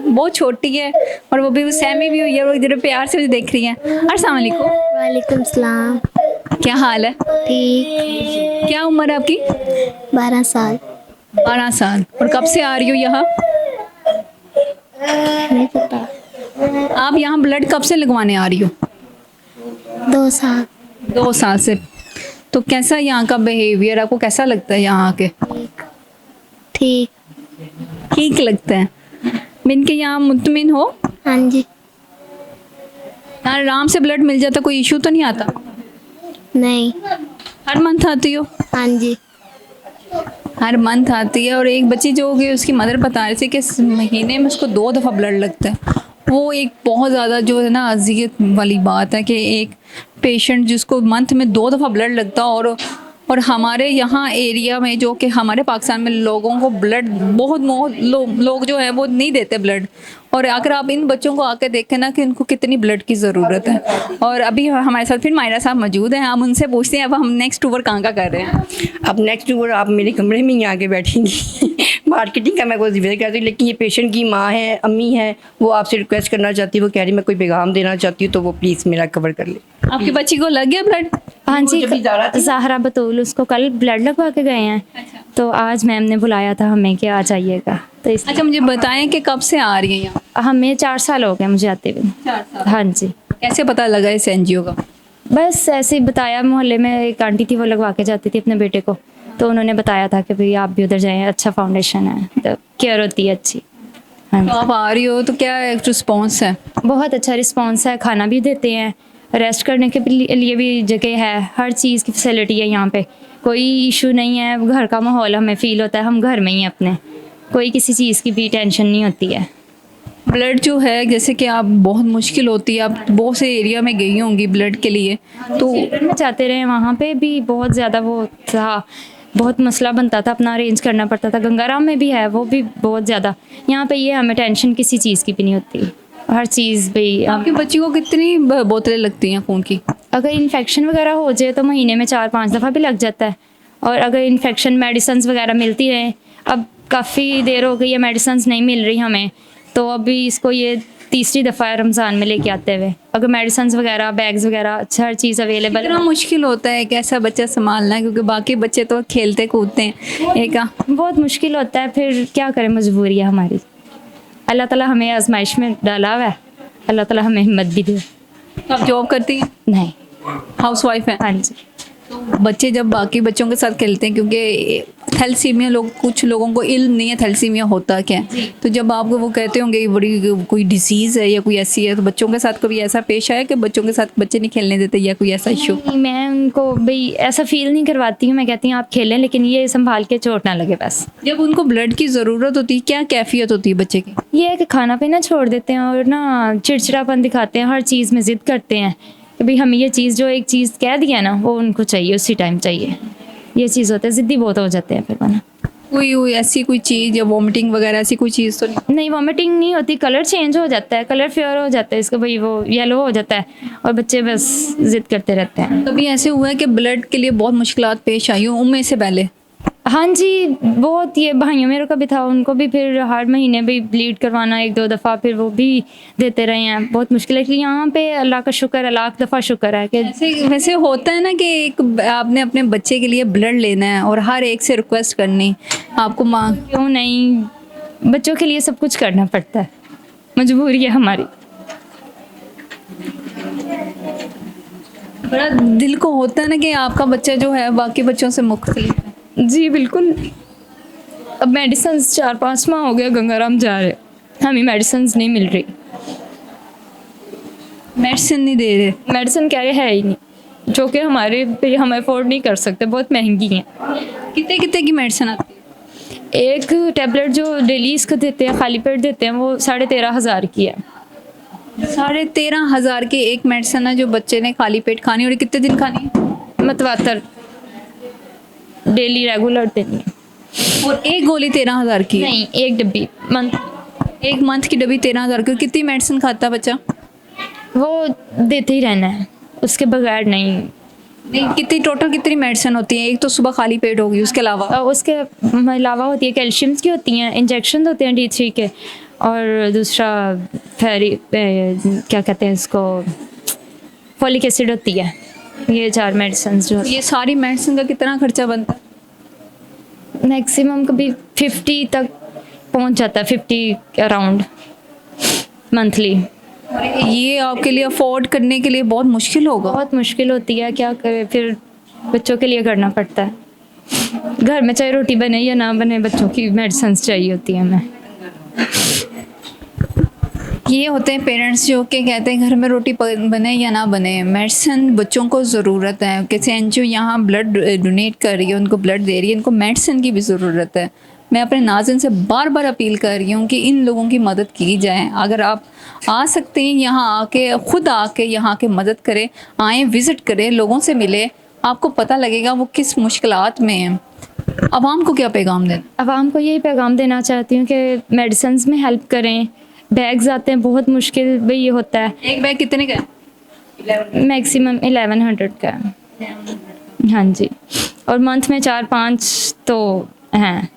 बहुत छोटी है, और वो भी वो सहमी भी हुई है, वो इधर प्यार से मुझे देख रही है। अस्सलाम वालेकुम। वालेकुम सलाम। क्या हाल है? ठीक। क्या उम्र है आपकी? 12 साल। 12 साल। और कब से आ रही हो यहाँ? नहीं पता। आप यहाँ ब्लड कब से लगवाने आ रही हो? 2 साल। 2 साल से। तो कैसा यहाँ का बिहेवियर आपको कैसा लगता है यहाँ आके? ठीक। ठीक लगता है। मिन के यहाँ मुतमिन हो? हाँ जी। यहाँ आराम से ब्लड मिल जाता, कोई इशू तो नहीं आता? नहीं। हर मंथ आती हो? हाँ जी। हर मंथ आती है। और एक बच्ची जो होगी, उसकी मदर बता रही थी कि इस महीने में उसको 2 दफ़ा ब्लड लगता है। वो एक बहुत ज़्यादा जो है ना अजियत वाली बात है कि एक पेशेंट जिसको मंथ में 2 दफ़ा ब्लड लगता, और हमारे यहाँ एरिया में जो कि हमारे पाकिस्तान में लोगों को ब्लड बहुत लोग जो है वो नहीं देते ब्लड। और अगर आप इन बच्चों को आकर देखें ना कि इनको कितनी ब्लड की ज़रूरत है। और अभी हमारे साथ फिर मायरा साहब मौजूद हैं, हम उनसे पूछते हैं अब हम नेक्स्ट टूर कहाँ का कर रहे हैं। अब नेक्स्ट टूर आप मेरे कमरे में ही आके बैठेंगी मार्केटिंग का मैं कोई जिक्र करती हूँ, लेकिन ये पेशेंट की माँ है, अम्मी है, वो आपसे रिक्वेस्ट करना चाहती है, वो कह रही मैं कोई पैगाम देना चाहती हूँ, तो वो प्लीज़ मेरा कवर कर ले। आपकी बच्ची को लग गया ब्लड? हाँ जी, जब भी जा रहा था। ज़हरा बतूल, उसको कल ब्लड लगवा के गए हैं। तो आज मैम ने बुलाया था हमें कि आ जाइएगा, तो इस अच्छा, मुझे बताएं कि कब से आ रही हैं यहाँ? हमें 4 साल हो गए मुझे आते हुए। 4 साल। हाँ जी, कैसे पता लगा इस एनजीओ का? बस ऐसे ही बताया, मोहल्ले में एक आंटी थी वो लगवा के जाती थी अपने बेटे को, तो उन्होंने बताया था कि भाई आप भी उधर जाएं, अच्छा फाउंडेशन है, तो केयर होती है अच्छी। हाँ तो जी, आप आ रही हो तो क्या रिस्पॉन्स है? बहुत अच्छा रिस्पॉन्स है, खाना भी देते हैं, रेस्ट करने के लिए भी जगह है, हर चीज़ की फैसिलिटी है यहाँ पे, कोई इशू नहीं है। घर का माहौल हमें फ़ील होता है, हम घर में ही अपने, कोई किसी चीज़ की भी टेंशन नहीं होती है। ब्लड जो है, जैसे कि आप बहुत मुश्किल होती है, आप बहुत से एरिया में गई होंगी ब्लड के लिए, तो में जाते रहे, वहाँ पे भी बहुत ज़्यादा वो था, बहुत मसला बनता था, अपना अरेंज करना पड़ता था। गंगाराम में भी है, वो भी बहुत ज़्यादा। यहाँ पे ये हमें टेंशन किसी चीज़ की भी नहीं होती, हर चीज़ भी। आपकी बच्ची को कितनी बोतलें लगती हैं खून की? अगर इन्फेक्शन वगैरह हो जाए तो महीने में 4-5 दफ़ा भी लग जाता है। और अगर इन्फेक्शन मेडिसिन वगैरह मिलती रहे, अब काफ़ी देर हो गई है मेडिसिन नहीं मिल रही हमें, तो अभी इसको ये 3री दफ़ा है रमज़ान में लेके आते हुए। अगर मेडिसिन वगैरह, बैग्स वगैरह, अच्छा हर चीज़ अवेलेबल इतना मुश्किल होता है एक ऐसा बच्चा संभालना, क्योंकि बाकी बच्चे तो खेलते कूदते हैं। एक बहुत मुश्किल होता है, फिर क्या करें, मजबूरी है हमारी। अल्लाह ताला हमें आजमाइश में डाला हुआ है, अल्लाह ताला हमें हिम्मत भी दे। आप जॉब करती हैं? नहीं, हाउस वाइफ हैं? हाँ जी। बच्चे जब बाकी बच्चों के साथ खेलते हैं, क्योंकि थैलेसीमिया लोग, कुछ लोगों को इल्म नहीं है थैलेसीमिया होता क्या है, तो जब आपको वो कहते होंगे कि बड़ी कोई डिसीज़ है या कोई ऐसी है, तो बच्चों के साथ कभी ऐसा पेश आया कि बच्चों के साथ बच्चे नहीं खेलने देते या कोई ऐसा इशू? नहीं, मैं उनको भाई ऐसा फील नहीं करवाती हूँ, मैं कहती हूँ आप खेलें लेकिन ये संभाल के चोट ना लगे बस। जब उनको ब्लड की ज़रूरत होती है क्या कैफियत होती है बच्चे की? ये है कि खाना पीना छोड़ देते हैं और ना चिड़चिड़ापन दिखाते हैं, हर चीज़ में ज़िद करते हैं कि भाई हमें ये चीज़, जो एक चीज़ कह दिया ना वो उनको चाहिए, उसी टाइम चाहिए, ये चीज़ होता है, ज़िद्दी बहुत हो जाते हैं फिर वरना। कोई ऐसी कोई चीज़ या वॉमिटिंग वगैरह ऐसी कोई चीज़ तो नहीं? नहीं, वॉमिटिंग नहीं होती, कलर चेंज हो जाता है, कलर फेयर हो जाता है इसका, भाई वो येलो हो जाता है और बच्चे बस ज़िद करते रहते हैं। कभी ऐसे हुआ है कि ब्लड के लिए बहुत मुश्किलात पेश आई हो उम्र से पहले? हाँ जी, बहुत, ये भाइयों मेरे का भी था, उनको भी फिर हर महीने भी ब्लीड करवाना 1-2 दफ़ा, फिर वो भी देते रहे हैं, बहुत मुश्किल है। लेकिन यहाँ पे अल्लाह का शुक्र है, लाख दफ़ा शुक्र है कि ऐसे वैसे होता है ना कि एक आपने अपने बच्चे के लिए ब्लड लेना है और हर एक से रिक्वेस्ट करनी, आपको माँ क्यों नहीं, बच्चों के लिए सब कुछ करना पड़ता है, मजबूरी है हमारी। बड़ा दिल को होता है ना कि आपका बच्चा जो है बाकी बच्चों से मुख्तलिफ है। जी बिल्कुल। अब मेडिसिन 4-5 माह हो गया गंगाराम जा रहे, हमें मेडिसिन नहीं मिल रही, मेडिसिन नहीं दे रहे। मेडिसिन कह रहे है ही नहीं, जो कि हमारे पे हम अफोर्ड नहीं कर सकते, बहुत महंगी हैं। कितने कितने की मेडिसिन आती है? एक टैबलेट जो डेली इसको देते हैं, खाली पेट देते हैं, वो 13,500 की है। 13,500 की एक मेडिसिन है जो बच्चे ने खाली पेट खानी, और कितने दिन खानी है? मतवातर डेली रेगुलर देनी है। और एक गोली 13,000 की है? नहीं, एक डब्बी मंथ। एक मंथ की डब्बी 13,000 की। कितनी मेडिसिन खाता है बच्चा? वो देते ही रहना है, उसके बगैर नहीं। नहीं, कितनी टोटल कितनी मेडिसिन होती है? एक तो सुबह खाली पेट होगी, उसके अलावा और उसके अलावा होती है कैल्शियम्स की होती हैं, इंजेक्शन होते हैं D3 के, और दूसरा क्या कहते हैं इसको, फॉलिक एसिड होती है। ये 4 मेडिसिन जो ये सारी मेडिसिन का कितना खर्चा बनता है? मैक्सिमम कभी 50 तक पहुंच जाता है, 50 अराउंड मंथली। और ये आपके लिए अफोर्ड करने के लिए बहुत मुश्किल होगा। बहुत मुश्किल होती है, क्या करें, फिर बच्चों के लिए करना पड़ता है। घर में चाहे रोटी बने या ना बने, बच्चों की मेडिसिन चाहिए होती है हमें। ये होते हैं पेरेंट्स जो कि कहते हैं घर में रोटी बने या ना बने, मेडिसिन बच्चों को ज़रूरत है। किसी एनजीओ यहाँ ब्लड डोनेट कर रही है, उनको ब्लड दे रही है, इनको मेडिसिन की भी ज़रूरत है। मैं अपने नाज़िन से बार बार अपील कर रही हूँ कि इन लोगों की मदद की जाए। अगर आप आ सकते हैं यहाँ आके, ख़ुद आके यहाँ के मदद करें, आएँ, विज़िट करें, लोगों से मिले, आपको पता लगेगा वो किस मुश्किलात में हैं। आवाम को क्या पैगाम दें? आवाम को यही पैगाम देना चाहती हूँ कि मेडिसिन में हेल्प करें। बैग्स आते हैं, बहुत मुश्किल भाई ये होता है। एक बैग कितने का है? मैक्सिमम 1100 का है। हाँ जी, और मंथ में 4-5 तो हैं,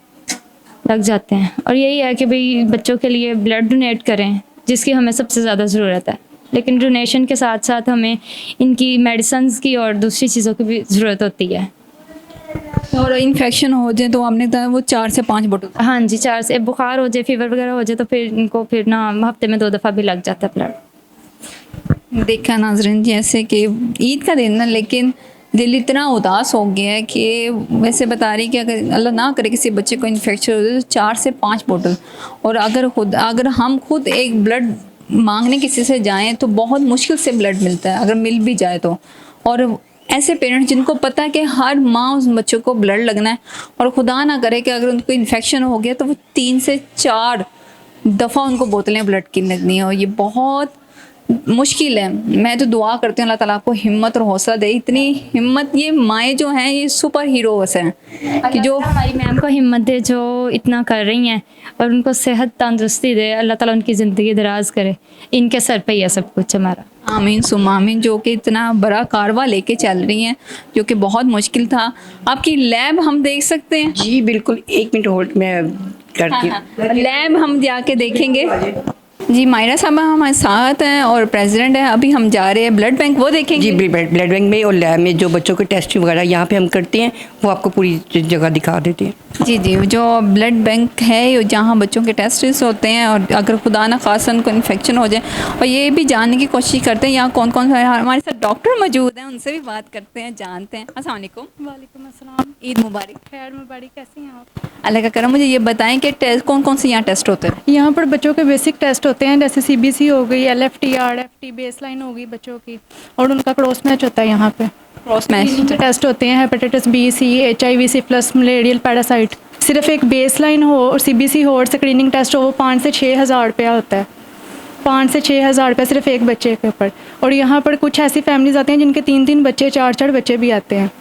लग जाते हैं। और यही है कि भाई बच्चों के लिए ब्लड डोनेट करें, जिसकी हमें सबसे ज़्यादा ज़रूरत है। लेकिन डोनेशन के साथ साथ हमें इनकी मेडिसिन की और दूसरी चीज़ों की भी ज़रूरत होती है। और इन्फेक्शन हो जाए तो आपने कहा वो 4 से 5 बोतल? हाँ जी, 4 से, बुखार हो जाए, फीवर वगैरह हो जाए तो फिर इनको फिर ना हफ्ते में 2 दफ़ा भी लग जाता है ब्लड। देखा नाज़रीन, जैसे कि ईद का दिन है लेकिन दिल इतना उदास हो गया है कि वैसे बता रही कि अगर अल्लाह ना करे किसी बच्चे को इन्फेक्शन हो जाए तो 4 से 5 बोतल। और अगर हम खुद एक ब्लड मांगने किसी से जाएं तो बहुत मुश्किल से ब्लड मिलता है, अगर मिल भी जाए तो। और ऐसे पेरेंट्स जिनको पता है कि हर माह उस बच्चों को ब्लड लगना है, और खुदा ना करे कि अगर उनको इन्फेक्शन हो गया तो वो 3 से 4 दफ़ा उनको बोतलें ब्लड की लगनी है, और ये बहुत मुश्किल है। मैं तो दुआ करती हूँ अल्लाह ताला आपको हिम्मत और हौसला दे। इतनी हिम्मत, ये माएँ जो हैं ये सुपर हीरोज़ हैं कि जो हमारी मैम को हिम्मत दे, जो इतना कर रही हैं, और उनको सेहत तंदुरुस्ती दे, अल्लाह ताला उनकी ज़िंदगी दराज करे। इनके सर पे ही है सब कुछ हमारा। आमीन सुम्मा आमीन। जो कि इतना बड़ा कारवा लेके चल रही हैं, जो कि बहुत मुश्किल था। आपकी लैब हम देख सकते हैं? जी बिल्कुल, 1 मिनट होल्ड में करती हूँ। लैब हम जाके देखेंगे। जी मायरा साहब हमारे साथ हैं और प्रेसिडेंट हैं। अभी हम जा रहे हैं ब्लड बैंक, वो देखेंगे। जी ब्लड बैंक में और लैब में जो बच्चों के टेस्ट वगैरह यहाँ पे हम करते हैं, वो आपको पूरी जगह दिखा देते हैं। जी जी, जो ब्लड बैंक है जहाँ बच्चों के टेस्ट होते हैं और अगर खुदा न खासा उनको इन्फेक्शन हो जाए, और ये भी जानने की कोशिश करते हैं यहाँ कौन कौन है। हमारे साथ डॉक्टर मौजूद हैं, उनसे भी बात करते हैं, जानते हैं। अस्सलाम वालेकुम। वालेकुम अस्सलाम। ईद मुबारक। खैर मुबारक, कैसी हैं आप? अल्लाह का करम। मुझे ये बताएं कि टेस्ट कौन कौन से यहाँ टेस्ट होते हैं? यहाँ पर बच्चों के बेसिक टेस्ट होते हैं, जैसे CBC हो गई, LFT RFT बेसलाइन हो गई बच्चों की, और उनका क्रॉस मैच होता है यहाँ पे। क्रॉस मैच टेस्ट होते हैं hepatitis B, C, HIV, syphilis, malarial, parasite. सिर्फ एक बेसलाइन हो और CBC हो और स्क्रीनिंग टेस्ट हो, वो 5 से 6 हज़ार रुपया होता है। 5 से 6 हज़ार रुपये सिर्फ एक बच्चे के ऊपर। और यहाँ पर कुछ ऐसी फैमिलीज आती हैं जिनके 3-3 बच्चे, 4-4 बच्चे भी आते हैं।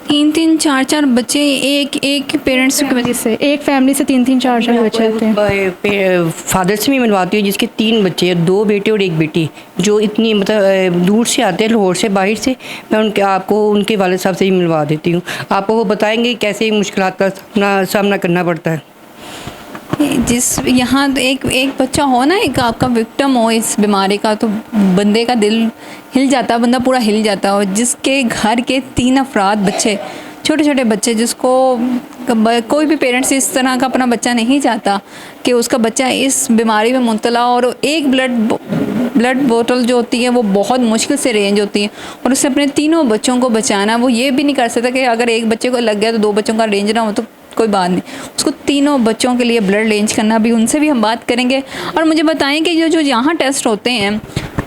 3-3 4-4 बच्चे एक पेरेंट्स की वजह से एक फैमिली से 3-3 4-4 बच्चे आते हैं। फादर से भी मिलवाती हूँ जिसके 3 बच्चे हैं, 2 बेटे और 1 बेटी, जो इतनी मतलब दूर से आते हैं, लाहौर से, बाहर से। मैं आपको उनके वालिद साहब से ही मिलवा देती हूँ, आपको वो बताएंगे कैसे मुश्किलात का सामना करना पड़ता है। जिस यहाँ एक बच्चा हो ना, एक आपका विक्टिम हो इस बीमारी का, तो बंदे का दिल हिल जाता है, बंदा पूरा हिल जाता है। और जिसके घर के 3 अफराद बच्चे, छोटे छोटे बच्चे, जिसको कोई भी पेरेंट्स इस तरह का अपना बच्चा नहीं चाहता कि उसका बच्चा इस बीमारी में मुब्तला, और एक ब्लड बोतल जो होती है वो बहुत मुश्किल से रेंज होती है, और उससे अपने 3 बच्चों को बचाना। वो ये भी नहीं कर सकता कि अगर एक बच्चे को लग गया तो 2 बच्चों का रेंज ना हो तो कोई बात नहीं, उसको 3 बच्चों के लिए ब्लड रेंज करना भी, उनसे भी हम बात करेंगे। और मुझे बताएं कि जो यहाँ टेस्ट होते हैं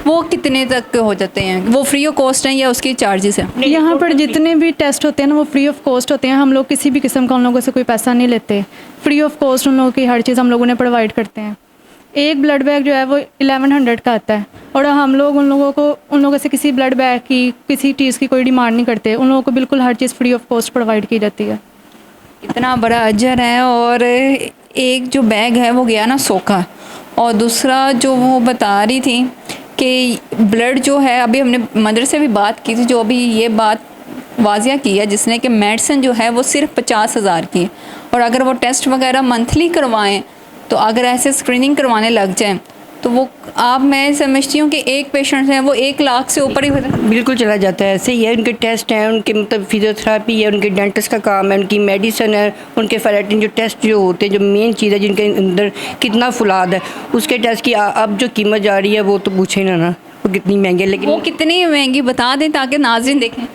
वो कितने तक हो जाते हैं? वो फ्री ऑफ कॉस्ट हैं या उसकी चार्जेस हैं? यहाँ पर जितने भी टेस्ट होते हैं ना, वो फ्री ऑफ कॉस्ट होते हैं। हम लोग किसी भी किस्म का उन लोगों से कोई पैसा नहीं लेते, फ्री ऑफ कॉस्ट उन लोगों की हर चीज़ हम लोगों ने प्रोवाइड करते हैं। एक ब्लड बैग जो है वो 1100 का आता है, और हम लोग उन लोगों से किसी ब्लड बैग की, किसी चीज़ की कोई डिमांड नहीं करते। उन लोगों को बिल्कुल हर चीज़ फ्री ऑफ कॉस्ट प्रोवाइड की जाती है। इतना बड़ा अजर है। और एक जो बैग है वो गया ना 100 का, और दूसरा जो वो बता रही थी कि ब्लड जो है, अभी हमने मदर से भी बात की थी, जो अभी ये बात वाजिया की है जिसने, कि मेडिसिन जो है वो सिर्फ 50,000 की है, और अगर वो टेस्ट वगैरह मंथली करवाएं, तो अगर ऐसे स्क्रीनिंग करवाने लग जाएं तो वो मैं समझती हूँ कि एक पेशेंट है वो 1 लाख से ऊपर ही हो जाए। बिल्कुल चला जाता है, ऐसे ही है। उनके टेस्ट हैं, उनके मतलब फिजियोथेरापी है, उनके डेंटिस्ट का काम है, उनकी मेडिसिन है, उनके फेरेटिन जो टेस्ट जो होते हैं, जो मेन चीज़ है जिनके अंदर कितना फुलाद है, उसके टेस्ट की अब जो कीमत जा रही है वो तो पूछे ना वो कितनी महंगी है। लेकिन वो कितनी महंगी बता दें ताकि नाज़रीन देखें।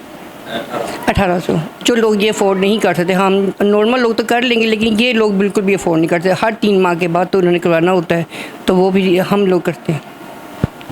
1800। जो लोग ये अफोर्ड नहीं कर सकते, हम नॉर्मल लोग तो कर लेंगे, लेकिन ये लोग बिल्कुल भी अफोर्ड नहीं करते। हर 3 माह के बाद तो उन्होंने करवाना होता है, तो वो भी हम लोग करते हैं।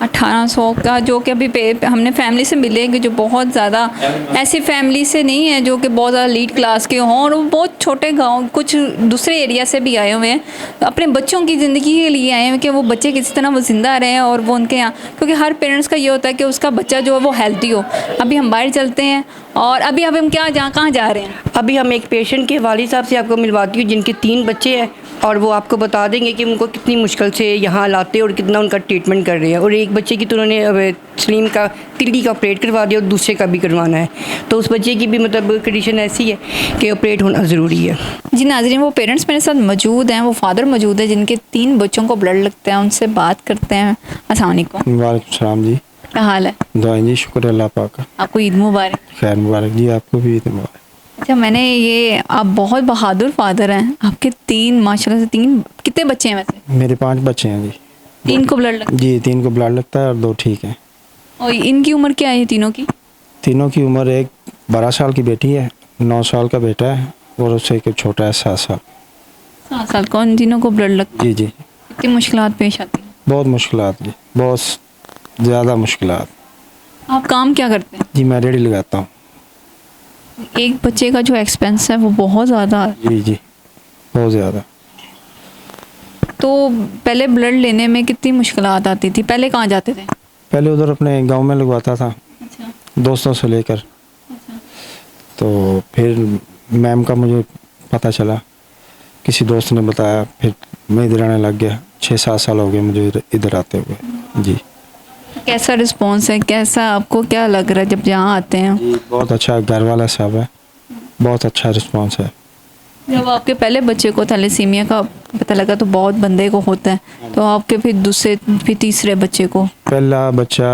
1800 का, जो कि अभी हमने फैमिली से मिले कि जो बहुत ज़्यादा ऐसी फैमिली से नहीं है जो कि बहुत ज़्यादा लीड क्लास के हों, और वो बहुत छोटे गांव, कुछ दूसरे एरिया से भी आए हुए हैं, अपने बच्चों की ज़िंदगी के लिए आए हैं कि वो बच्चे किसी तरह वो ज़िंदा रहें, और वो उनके यहाँ, क्योंकि हर पेरेंट्स का ये होता है कि उसका बच्चा जो है वो हेल्दी हो। अभी हम बाहर चलते हैं, और अभी हम कहाँ जा रहे हैं? अभी हम एक पेशेंट के वालिद साहब से आपको मिलवाती हूँ जिनके 3 बच्चे हैं, और वो आपको बता देंगे कि उनको कितनी मुश्किल से यहाँ लाते हैं और कितना उनका ट्रीटमेंट कर रहे हैं। और एक बच्चे की तो उन्होंने स्लीम का तिल्ली का ऑपरेट करवा दिया, और दूसरे का भी करवाना है, तो उस बच्चे की भी मतलब कंडीशन ऐसी है कि ऑपरेट होना ज़रूरी है। जी नाज़रीन, वो पेरेंट्स मेरे साथ मौजूद हैं, वो फादर मौजूद है जिनके 3 बच्चों को ब्लड लगता है, उनसे बात करते हैं। अस्सलाम वालेकुम। वालेकुम सलाम जी। क्या हाल है? दुआएं जी, शुक्र अल्लाह पाक का। आपको ईद मुबारक। खैर मुबारक जी, आपको भी ईद मुबारक। अच्छा, मैंने ये, आप बहुत बहादुर फादर हैं, आपके 3 माशाल्लाह से 3, कितने बच्चे हैं वैसे? मेरे 5 बच्चे हैं जी। 3 को ब्लड लगता जी, 3 को ब्लड लगता है और 2 ठीक हैं। और इनकी उम्र क्या है तीनों की? तीनों की उम्र, एक 12 साल की बेटी है, 9 साल का बेटा है, और उससे एक छोटा है 7 साल। 7 साल का। इन तीनों को ब्लड लगता है? जी जी। कितनी मुश्किलात पेश आती हैं? बहुत मुश्किलात जी, बहुत ज़्यादा मुश्किलात। आप काम क्या करते हैं? जी, मैं रेडी लगाता हूँ। एक बच्चे का जो एक्सपेंस है वो बहुत ज़्यादा है। जी जी, बहुत ज़्यादा। तो पहले ब्लड लेने में कितनी मुश्किलात आती थी? पहले कहाँ जाते थे? पहले उधर अपने गांव में लगवाता था। अच्छा। दोस्तों से लेकर। अच्छा। तो फिर मैम का मुझे पता चला, किसी दोस्त ने बताया, फिर मैं इधर आने लग गया। 6-7 साल हो गए मुझे इधर आते हुए। जी। कैसा रिस्पॉन्स है, कैसा आपको क्या लग रहा है जब यहाँ आते हैं? जी, बहुत अच्छा। घर वाला सब है, बहुत अच्छा रिस्पॉन्स है। जब आपके पहले बच्चे को थैलेसीमिया का पता लगा तो बहुत बंदे को होता है, तो आपके फिर तीसरे बच्चे को? पहला बच्चा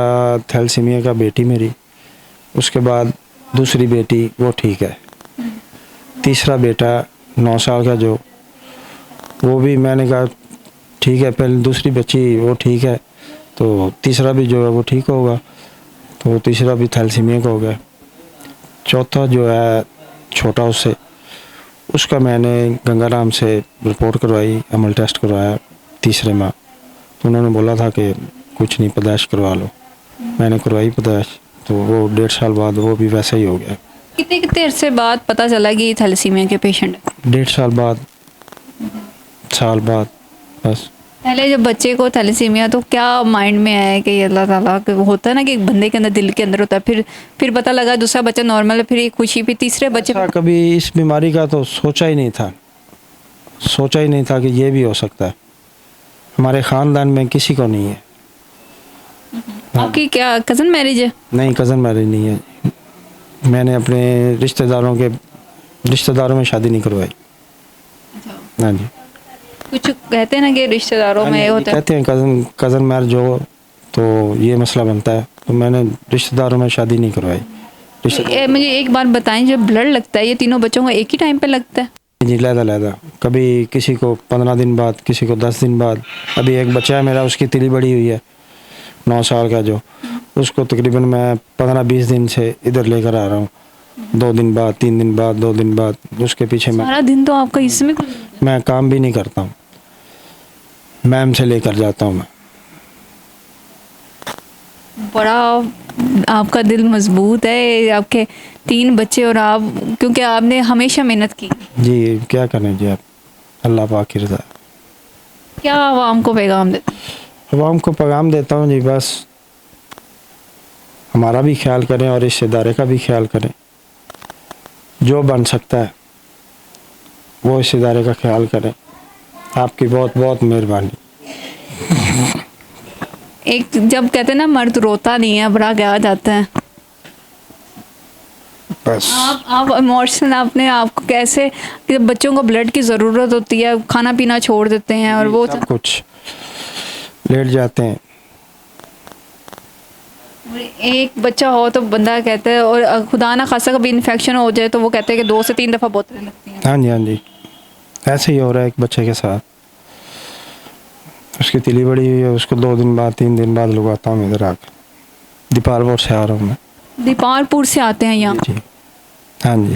थैलेसीमिया का बेटी मेरी, उसके बाद दूसरी बेटी वो ठीक है, तीसरा बेटा 9 साल का जो, वो भी मैंने कहा ठीक है, पहले दूसरी बच्ची वो ठीक है तो तीसरा भी जो है वो ठीक होगा, तो तीसरा भी थैलेसीमिया का हो गया। चौथा जो है छोटा उससे, उसका मैंने गंगाराम से रिपोर्ट करवाई, अमल टेस्ट करवाया तीसरे माह, तो उन्होंने बोला था कि कुछ नहीं, पैदाइश करवा लो। मैंने करवाई पैदाइश, तो वो 1.5 साल बाद वो भी वैसा ही हो गया। कितने अरसे बाद पता चला कि ये थैलेसीमिया के पेशेंट है? 1.5 साल बाद, साल बाद बस। पहले जब बच्चे को थैलेसीमिया तो क्या माइंड में आया कि अल्लाह ताला के होता है ना कि एक बंदे के अंदर दिल के अंदर होता है, फिर पता लगा दूसरा बच्चा नॉर्मल है, फिर एक खुशी, फिर तीसरे बच्चे? कभी इस बीमारी का तो सोचा ही नहीं था कि ये भी हो सकता है। हमारे ख़ानदान में किसी को नहीं है। आपकी क्या कज़न मैरिज है? नहीं, कज़न मैरिज नहीं है। मैंने अपने रिश्तेदारों में शादी नहीं करवाई। हाँ जी। कुछ कहते हैं ना कि रिश्तेदारों में होता है, कहते हैं कज़न मैरिज हो तो ये मसला बनता है, तो मैंने रिश्तेदारों में शादी नहीं करवाई। मुझे एक बात बताएं, जब ब्लड लगता है ये तीनों बच्चों को एक ही टाइम पे लगता है? जी, लहदा कभी किसी को 15 दिन बाद, किसी को 10 दिन बाद। अभी एक बच्चा है मेरा, उसकी तिली बड़ी हुई है 9 साल का जो, उसको तकरीबन मैं 15-20 दिन से इधर लेकर आ रहा हूँ, 2 दिन बाद, 3 दिन बाद, 2 दिन बाद। उसके पीछे सारा दिन तो आपका इसमें मैं काम भी नहीं करता हूँ, मैम से लेकर जाता हूँ मैं। बड़ा आपका दिल मजबूत है, आपके 3 बच्चे और आप, क्योंकि आपने हमेशा मेहनत की। जी, क्या करें जी, आप अल्लाह पाक की रज़ा। क्या आवाम को पैगाम देते? आवाम को पैगाम देता हूँ जी, बस हमारा भी ख्याल करें और इस इदारे का भी ख्याल करें। जो बन सकता है वो इस इदारे का ख्याल करें। आपकी बहुत बहुत मेहरबानी। एक जब कहते हैं ना मर्द रोता नहीं है, बड़ा गा जाता है। बस आप इमोशनल अपने आप को कैसे, कि बच्चों को ब्लड की ज़रूरत होती है, खाना पीना छोड़ देते हैं और वो सब कुछ लेट जाते हैं। एक बच्चा हो तो बंदा कहता है, और खुदा ना खासा कभी इन्फेक्शन हो जाए तो वो कहते हैं कि 2 से 3 दफ़ा बोतलें लगती हैं। हाँ जी, ऐसे ही हो रहा है एक बच्चे के साथ। उसकी तिली बड़ी हुई है, उसको 2 दिन बाद, 3 दिन बाद लगवाता हूँ इधर आकर। दीपालपुर से आ रहा हूँ मैं। दीपालपुर से आते हैं यहाँ? जी, हाँ जी।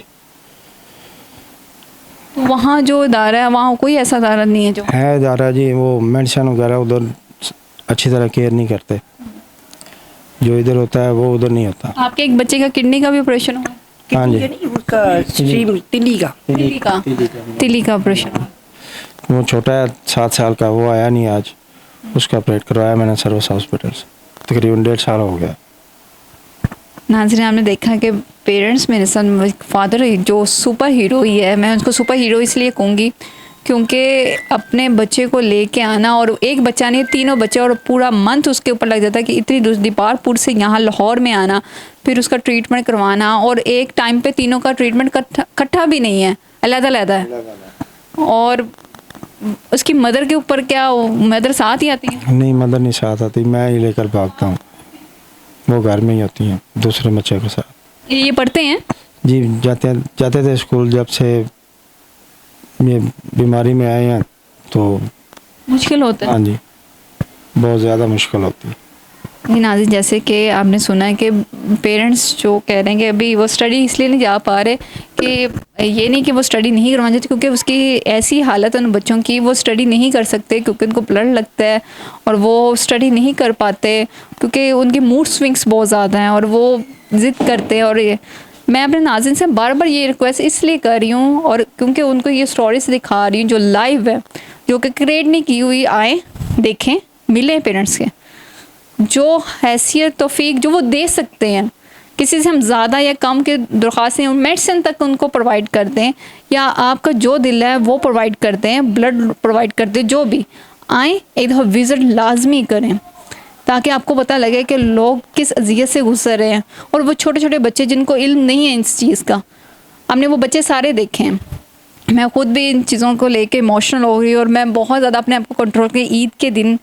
तो वहाँ जो इदारा है, वहाँ कोई ऐसा इदारा नहीं है जो है इदारा जी, वो मेडिसिन वगैरह उधर अच्छी तरह केयर नहीं करते। जो इधर होता है वो उधर नहीं होता। आपके एक बच्चे का किडनी का भी ऑपरेशन हुआ? हाँ जी, उसका तिली का ऑपरेशन। वो छोटा है 7 साल का, वो आया नहीं आज, उसका ऑपरेट करवाया मैंने सर्विस हॉस्पिटल से। तकरीबन 1.5 साल हो गया। नाज़रीन, आपने देखा कि पेरेंट्स मेरे साथ, फादर जो सुपर हीरो ही है, मैं उसको सुपर हीरो इसलिए कहूँगी क्योंकि अपने बच्चे को लेके आना, और एक बच्चा नहीं, 3 बच्चे, और पूरा मंथ उसके ऊपर लग जाता है कि इतनी दूर दीपालपुर से यहाँ लाहौर में आना, फिर उसका ट्रीटमेंट करवाना, और एक टाइम पे तीनों का ट्रीटमेंट इकट्ठा भी नहीं है, अलग-अलग है। और उसकी मदर के ऊपर क्या, मदर साथ ही आती है? नहीं, मदर नहीं साथ आती, मैं ही लेकर भागता हूँ। वो घर में ही होती हैं दूसरे बच्चे के साथ। ये पढ़ते हैं? जी, जाते थे स्कूल। जब से ये बीमारी में आए हैं तो मुश्किल होता है। हाँ जी, बहुत ज़्यादा मुश्किल होती है। नाज़रीन, जैसे कि आपने सुना है कि पेरेंट्स जो कह रहे हैं कि अभी वो स्टडी इसलिए नहीं जा पा रहे कि ये नहीं कि वो स्टडी नहीं करवाना चाहते, क्योंकि उसकी ऐसी हालत है उन बच्चों की, वो स्टडी नहीं कर सकते क्योंकि उनको ब्लड लगता है, और वो स्टडी नहीं कर पाते क्योंकि उनके मूड स्विंग्स बहुत ज़्यादा हैं और वो ज़िद करते हैं। और ये मैं अपने नाज़रीन से बार बार ये रिक्वेस्ट इसलिए कर रही हूँ, और क्योंकि उनको ये स्टोरीज दिखा रही हूँ जो लाइव है, जो कि क्रिएट नहीं की हुई, आए देखें, मिले पेरेंट्स के, जो हैसियत तौफीक जो वो दे सकते हैं, किसी से हम ज़्यादा या कम के दरख्वास्तें मेडिसिन तक उनको प्रोवाइड करते हैं, या आपका जो दिल है वो प्रोवाइड करते हैं, ब्लड प्रोवाइड करते हैं, जो भी आए एक दफ़ा विज़िट लाजमी करें, ताकि आपको पता लगे कि लोग किस अज़ियत से गुजर रहे हैं। और वो छोटे छोटे बच्चे जिनको इल्म नहीं है इस चीज़ का, हमने वो बच्चे सारे देखे हैं, मैं खुद भी इन चीज़ों को लेके इमोशनल हो गई और मैं बहुत ज़्यादा अपने आप को कंट्रोल की ईद के दिन।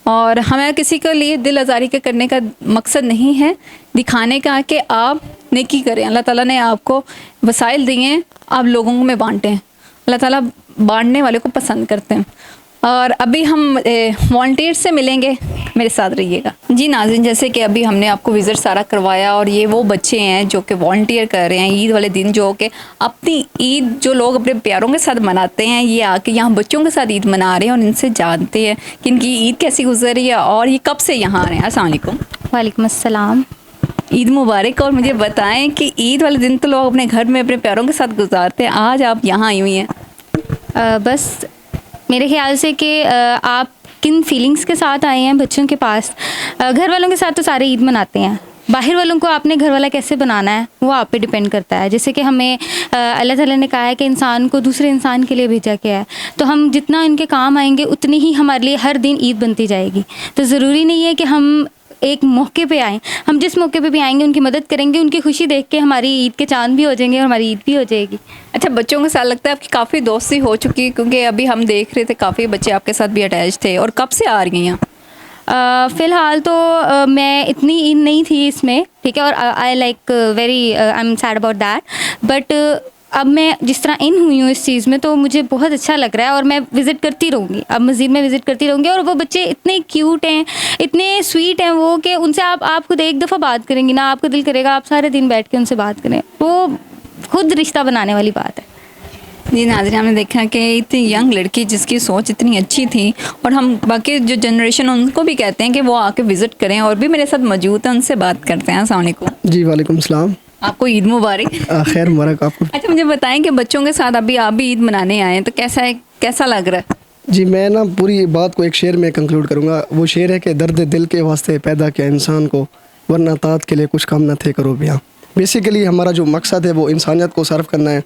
और हमें किसी के लिए दिल आज़ारी के करने का मकसद नहीं है, दिखाने का कि आप नेकी करें। अल्लाह ताला ने आपको वसाइल दिए हैं, आप लोगों में बांटें। अल्लाह ताला बांटने वाले को पसंद करते हैं। और अभी हम वॉल्टियर से मिलेंगे, मेरे साथ रहिएगा। जी नाज़रीन, जैसे कि अभी हमने आपको विज़िट सारा करवाया और ये वो बच्चे हैं जो कि वॉल्टियर कर रहे हैं ईद वाले दिन, जो कि अपनी ईद जो लोग अपने प्यारों के साथ मनाते हैं, ये आके यहाँ बच्चों के साथ ईद मना रहे हैं और इनसे जानते हैं कि इनकी ईद कैसी गुजरी है और ये कब से यहाँ आ रहे हैं। अस्सलाम वालेकुम। वालेकुम अस्सलाम। ईद मुबारक। और मुझे बताएं कि ईद वाले दिन तो लोग अपने घर में अपने प्यारों के साथ गुजारते हैं, आज आप यहाँ आई हुई हैं। बस मेरे ख्याल से कि आप किन फीलिंग्स के साथ आए हैं बच्चों के पास। घर वालों के साथ तो सारे ईद मनाते हैं, बाहर वालों को आपने घर वाला कैसे बनाना है वो आप पे डिपेंड करता है। जैसे कि हमें अल्लाह ताला ने कहा है कि इंसान को दूसरे इंसान के लिए भेजा गया है, तो हम जितना इनके काम आएंगे उतनी ही हमारे लिए हर दिन ईद बनती जाएगी। तो ज़रूरी नहीं है कि हम एक मौके पे आएँ, हम जिस मौके पे भी आएंगे उनकी मदद करेंगे, उनकी खुशी देख के हमारी ईद के चांद भी हो जाएंगे और हमारी ईद भी हो जाएगी। अच्छा, बच्चों के साथ लगता है आपकी काफ़ी दोस्ती हो चुकी है, क्योंकि अभी हम देख रहे थे काफ़ी बच्चे आपके साथ भी अटैच थे। और कब से आ रही हैं? फ़िलहाल तो मैं इतनी इन नहीं थी इसमें, ठीक है, और I like very I am sad about that, but अब मैं जिस तरह इन हुई हूँ इस चीज़ में तो मुझे बहुत अच्छा लग रहा है और मैं विज़िट करती रहूँगी। अब मज़ीद मैं विज़िट करती रहूँगी। और वो बच्चे इतने क्यूट हैं, इतने स्वीट हैं वो, कि उनसे आप खुद एक दफ़ा बात करेंगी ना, आपका दिल करेगा आप सारे दिन बैठ के उनसे बात करें। वो खुद रिश्ता बनाने वाली बात है। जी नाज़रीन, हमने देखा कि इतनी यंग लड़की जिसकी सोच इतनी अच्छी थी, और हम बाकी जो जनरेशन उनको भी कहते हैं कि वो आके विज़िट करें। और भी मेरे साथ मौजूद हैं, उनसे बात करते हैं। अस्सलाम वालेकुम। जी वालेकुम सलाम। आपको ईद मुबारक। खैर मुबारक आपको। अच्छा, मुझे बताएं कि बच्चों के साथ अभी आप भी ईद मनाने आए हैं, तो कैसा है, कैसा लग रहा है? जी मैं ना पूरी बात को एक शेर में कंक्लूड करूँगा। वो शेर है कि दर्द दिल के वास्ते पैदा किया इंसान को, वरना तात के लिए कुछ काम न थे करो बिया। बेसिकली हमारा जो मकसद है वो इंसानियत को सर्व करना है।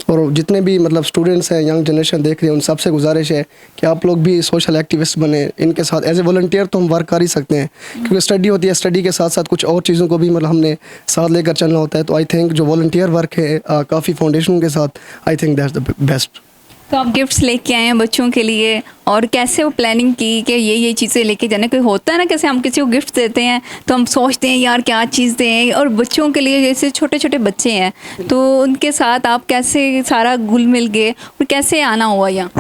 और जितने भी मतलब स्टूडेंट्स हैं, यंग जनरेशन देख रहे हैं, उन सबसे गुजारिश है कि आप लोग भी सोशल एक्टिविस्ट बने। इनके साथ एज ए वॉलंटियर तो हम वर्क कर ही सकते हैं, क्योंकि स्टडी होती है, स्टडी के साथ साथ कुछ और चीज़ों को भी मतलब हमने साथ लेकर चलना होता है। तो आई थिंक जो वॉलंटियर वर्क है काफ़ी फाउंडेशन के साथ, I think that's the best. तो आप गिफ्ट्स लेके आए हैं बच्चों के लिए, और कैसे वो प्लानिंग की कि ये चीज़ें लेके जाने? कोई होता है ना, कैसे हम किसी को गिफ्ट देते हैं तो हम सोचते हैं यार क्या चीज़ दें, और बच्चों के लिए जैसे छोटे छोटे बच्चे हैं तो उनके साथ आप कैसे सारा घुल मिल गए और कैसे आना हुआ यहाँ?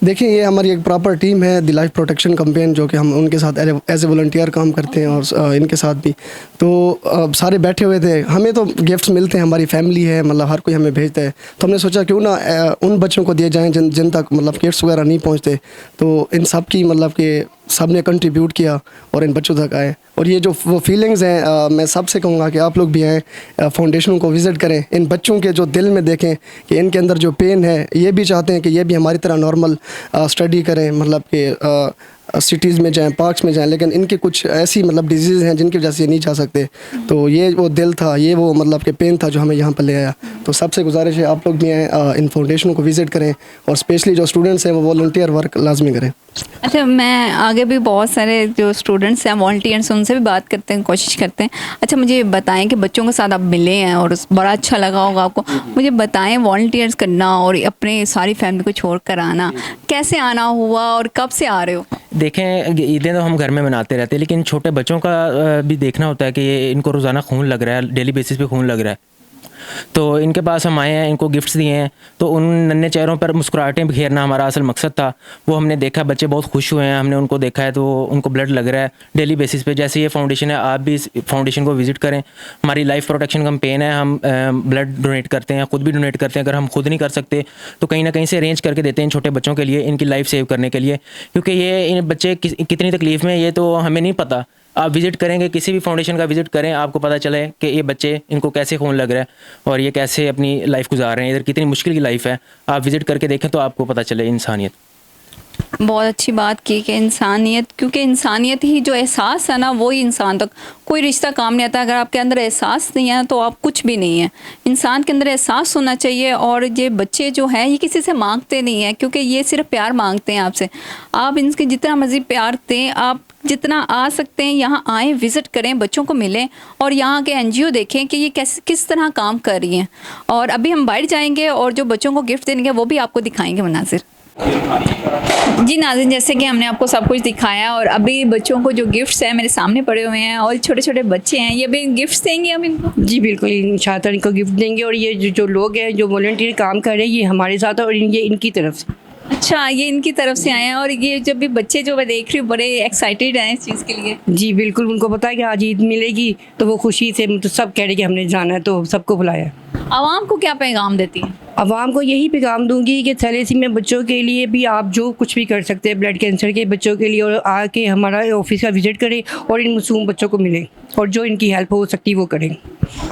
देखिए, ये हमारी एक प्रॉपर टीम है, द लाइफ प्रोटेक्शन कैंपेन, जो कि हम उनके साथ एज ए वॉलंटियर काम करते हैं और इनके साथ भी। तो सारे बैठे हुए थे, हमें तो गिफ्ट्स मिलते हैं, हमारी फैमिली है, मतलब हर कोई हमें भेजता है। तो हमने सोचा क्यों ना उन बच्चों को दिए जाएं जिन तक मतलब गिफ्ट्स वगैरह नहीं पहुंचते। तो इन सब की मतलब कि सब ने कंट्रीब्यूट किया और इन बच्चों तक आए। और ये जो वो फीलिंग्स हैं, मैं सबसे कहूँगा कि आप लोग भी आएँ, फाउंडेशनों को विज़िट करें, इन बच्चों के जो दिल में देखें कि इनके अंदर जो पेन है, ये भी चाहते हैं कि ये भी हमारी तरह नॉर्मल स्टडी करें, मतलब कि सिटीज़ में जाएं, पार्क्स में जाएं, लेकिन इनके कुछ ऐसी मतलब डिजीज़ हैं जिनकी वजह से ये नहीं जा सकते। तो ये वो दिल था, ये वो मतलब कि पेन था जो हमें यहाँ पर ले आया। तो सबसे गुजारिश है आप लोग भी आएँ, इन फाउंडेशनों को विज़िट करें, और स्पेशली जो स्टूडेंट्स हैं वो वॉलंटियर वर्क लाजमी करें। अच्छा, मैं आगे भी बहुत सारे जो स्टूडेंट्स हैं वॉलंटियर्स, उनसे भी बात करते हैं, कोशिश करते हैं। अच्छा, मुझे बताएं कि बच्चों के साथ आप मिले हैं और बड़ा अच्छा लगा होगा आपको। मुझे बताएं, वॉलंटियर्स करना और अपने सारी फैमिली को छोड़ कर आना, कैसे आना हुआ और कब से आ रहे हो? देखें, ईदें तो हम घर में मनाते रहते हैं, लेकिन छोटे बच्चों का भी देखना होता है कि ये इनको रोज़ाना खून लग रहा है, डेली बेसिस पे खून लग रहा है। तो इनके पास हम आए हैं, इनको गिफ्ट्स दिए हैं, तो उन नन्हे चेहरों पर मुस्कुराहटें बिखेरना हमारा असल मकसद था। वो हमने देखा, बच्चे बहुत खुश हुए हैं, हमने उनको देखा है, तो उनको ब्लड लग रहा है डेली बेसिस पे। जैसे ये फाउंडेशन है, आप भी इस फाउंडेशन को विज़िट करें। हमारी लाइफ प्रोटेक्शन कैंपेन है, हम ब्लड डोनेट करते हैं, ख़ुद भी डोनेट करते हैं। अगर हम खुद नहीं कर सकते तो कहीं ना कहीं से अरेंज करके देते हैं छोटे बच्चों के लिए, इनकी लाइफ सेव करने के लिए, क्योंकि ये इन बच्चे कितनी तकलीफ़ में, ये तो हमें नहीं पता। आप विज़िट करेंगे, किसी भी फाउंडेशन का विज़िट करें, आपको पता चले कि ये बच्चे, इनको कैसे खून लग रहा है और ये कैसे अपनी लाइफ गुजार रहे हैं, इधर कितनी मुश्किल की लाइफ है। आप विज़िट करके देखें तो आपको पता चले इंसानियत। बहुत अच्छी बात की कि इंसानियत, क्योंकि इंसानियत ही जो एहसास है ना, वो ही इंसान तक कोई रिश्ता काम नहीं आता। अगर आपके अंदर एहसास नहीं है तो आप कुछ भी नहीं है। इंसान के अंदर एहसास होना चाहिए। और ये बच्चे जो हैं, ये किसी से मांगते नहीं हैं, क्योंकि ये सिर्फ प्यार मांगते हैं आपसे। आप इनके जितना मर्जी प्यार दें, आप जितना आ सकते हैं यहाँ आएँ, विज़िट करें, बच्चों को मिलें और यहाँ के NGO देखें कि ये किस तरह काम कर रही हैं। और अभी हम बाहर जाएंगे और जो बच्चों को गिफ्ट देंगे वो भी आपको दिखाएंगे मनाजिर। जी नाज़रीन, जैसे कि हमने आपको सब कुछ दिखाया और अभी बच्चों को जो गिफ्ट्स हैं मेरे सामने पड़े हुए हैं और छोटे छोटे बच्चे हैं, ये भी गिफ्ट्स देंगे हम इनको? जी बिल्कुल, इंशाल्लाह इनको गिफ्ट देंगे। और ये जो लोग हैं जो वॉलंटियर काम कर रहे हैं ये हमारे साथ है और ये इनकी तरफ से। अच्छा, ये इनकी तरफ से आए हैं। और ये जब भी बच्चे जो मैं देख रही हूँ बड़े एक्साइटेड हैं इस चीज़ के लिए। जी बिल्कुल, उनको पता है कि आज ईद मिलेगी तो वो खुशी से मतलब सब कह रहे कि हमने जाना है, तो सबको बुलाया। आवाम को क्या पैगाम देती हैं? आवाम को यही पैगाम दूंगी कि थैलेसीमिया बच्चों के लिए भी आप जो कुछ भी कर सकते हैं ब्लड कैंसर के बच्चों के लिए, और आके हमारा ऑफिस का विज़िट करें और इन मासूम बच्चों को मिलें और जो इनकी हेल्प हो सकती है वो करें।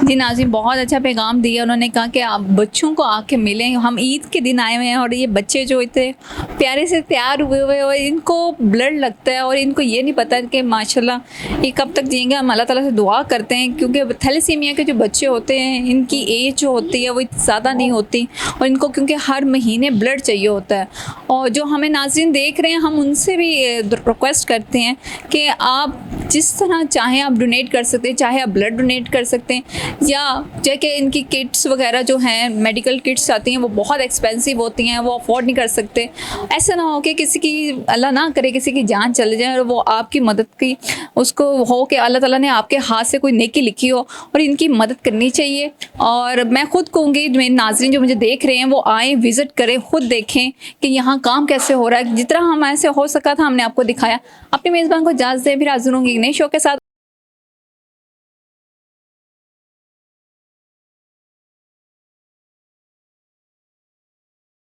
जी नाज़रीन, बहुत अच्छा पैगाम दिया उन्होंने, कहा कि आप बच्चों को आके मिलें। हम ईद के दिन आए हुए हैं और ये बच्चे जो इतने प्यारे से तैयार हुए हुए और इनको ब्लड लगता है और इनको ये नहीं पता कि माशाल्लाह ये कब तक जिएंगे। हम अल्लाह ताला से दुआ करते हैं क्योंकि थैलेसीमिया के जो बच्चे होते हैं इनकी एज जो होती है वो ज़्यादा नहीं होती और इनको क्योंकि हर महीने ब्लड चाहिए होता है। और जो हमें नाज़रीन देख रहे हैं हम उनसे भी रिक्वेस्ट करते हैं कि आप जिस तरह चाहें आप डोनेट कर सकते हैं, चाहे आप ब्लड डोनेट कर सकते हैं या जैसे इनकी किट्स वगैरह जो हैं, मेडिकल किट्स आती हैं वो बहुत एक्सपेंसिव होती हैं, वो अफोर्ड नहीं कर सकते। ऐसा ना हो कि किसी की, अल्लाह ना करे, किसी की जान चले जाए और वो आपकी मदद की उसको हो कि अल्लाह ताला ने आपके हाथ से कोई नेकी लिखी हो और इनकी मदद करनी चाहिए। और मैं खुद कहूँगी मेरे नाज़रीन जो मुझे देख रहे हैं वो आएँ, विज़िट करें, खुद देखें कि यहाँ काम कैसे हो रहा है। जितना हम ऐसे हो सका था हमने आपको दिखाया। अपनी मेज़बान को इजाज़त दें, फिर हाज़िर होंगी नए शो के साथ।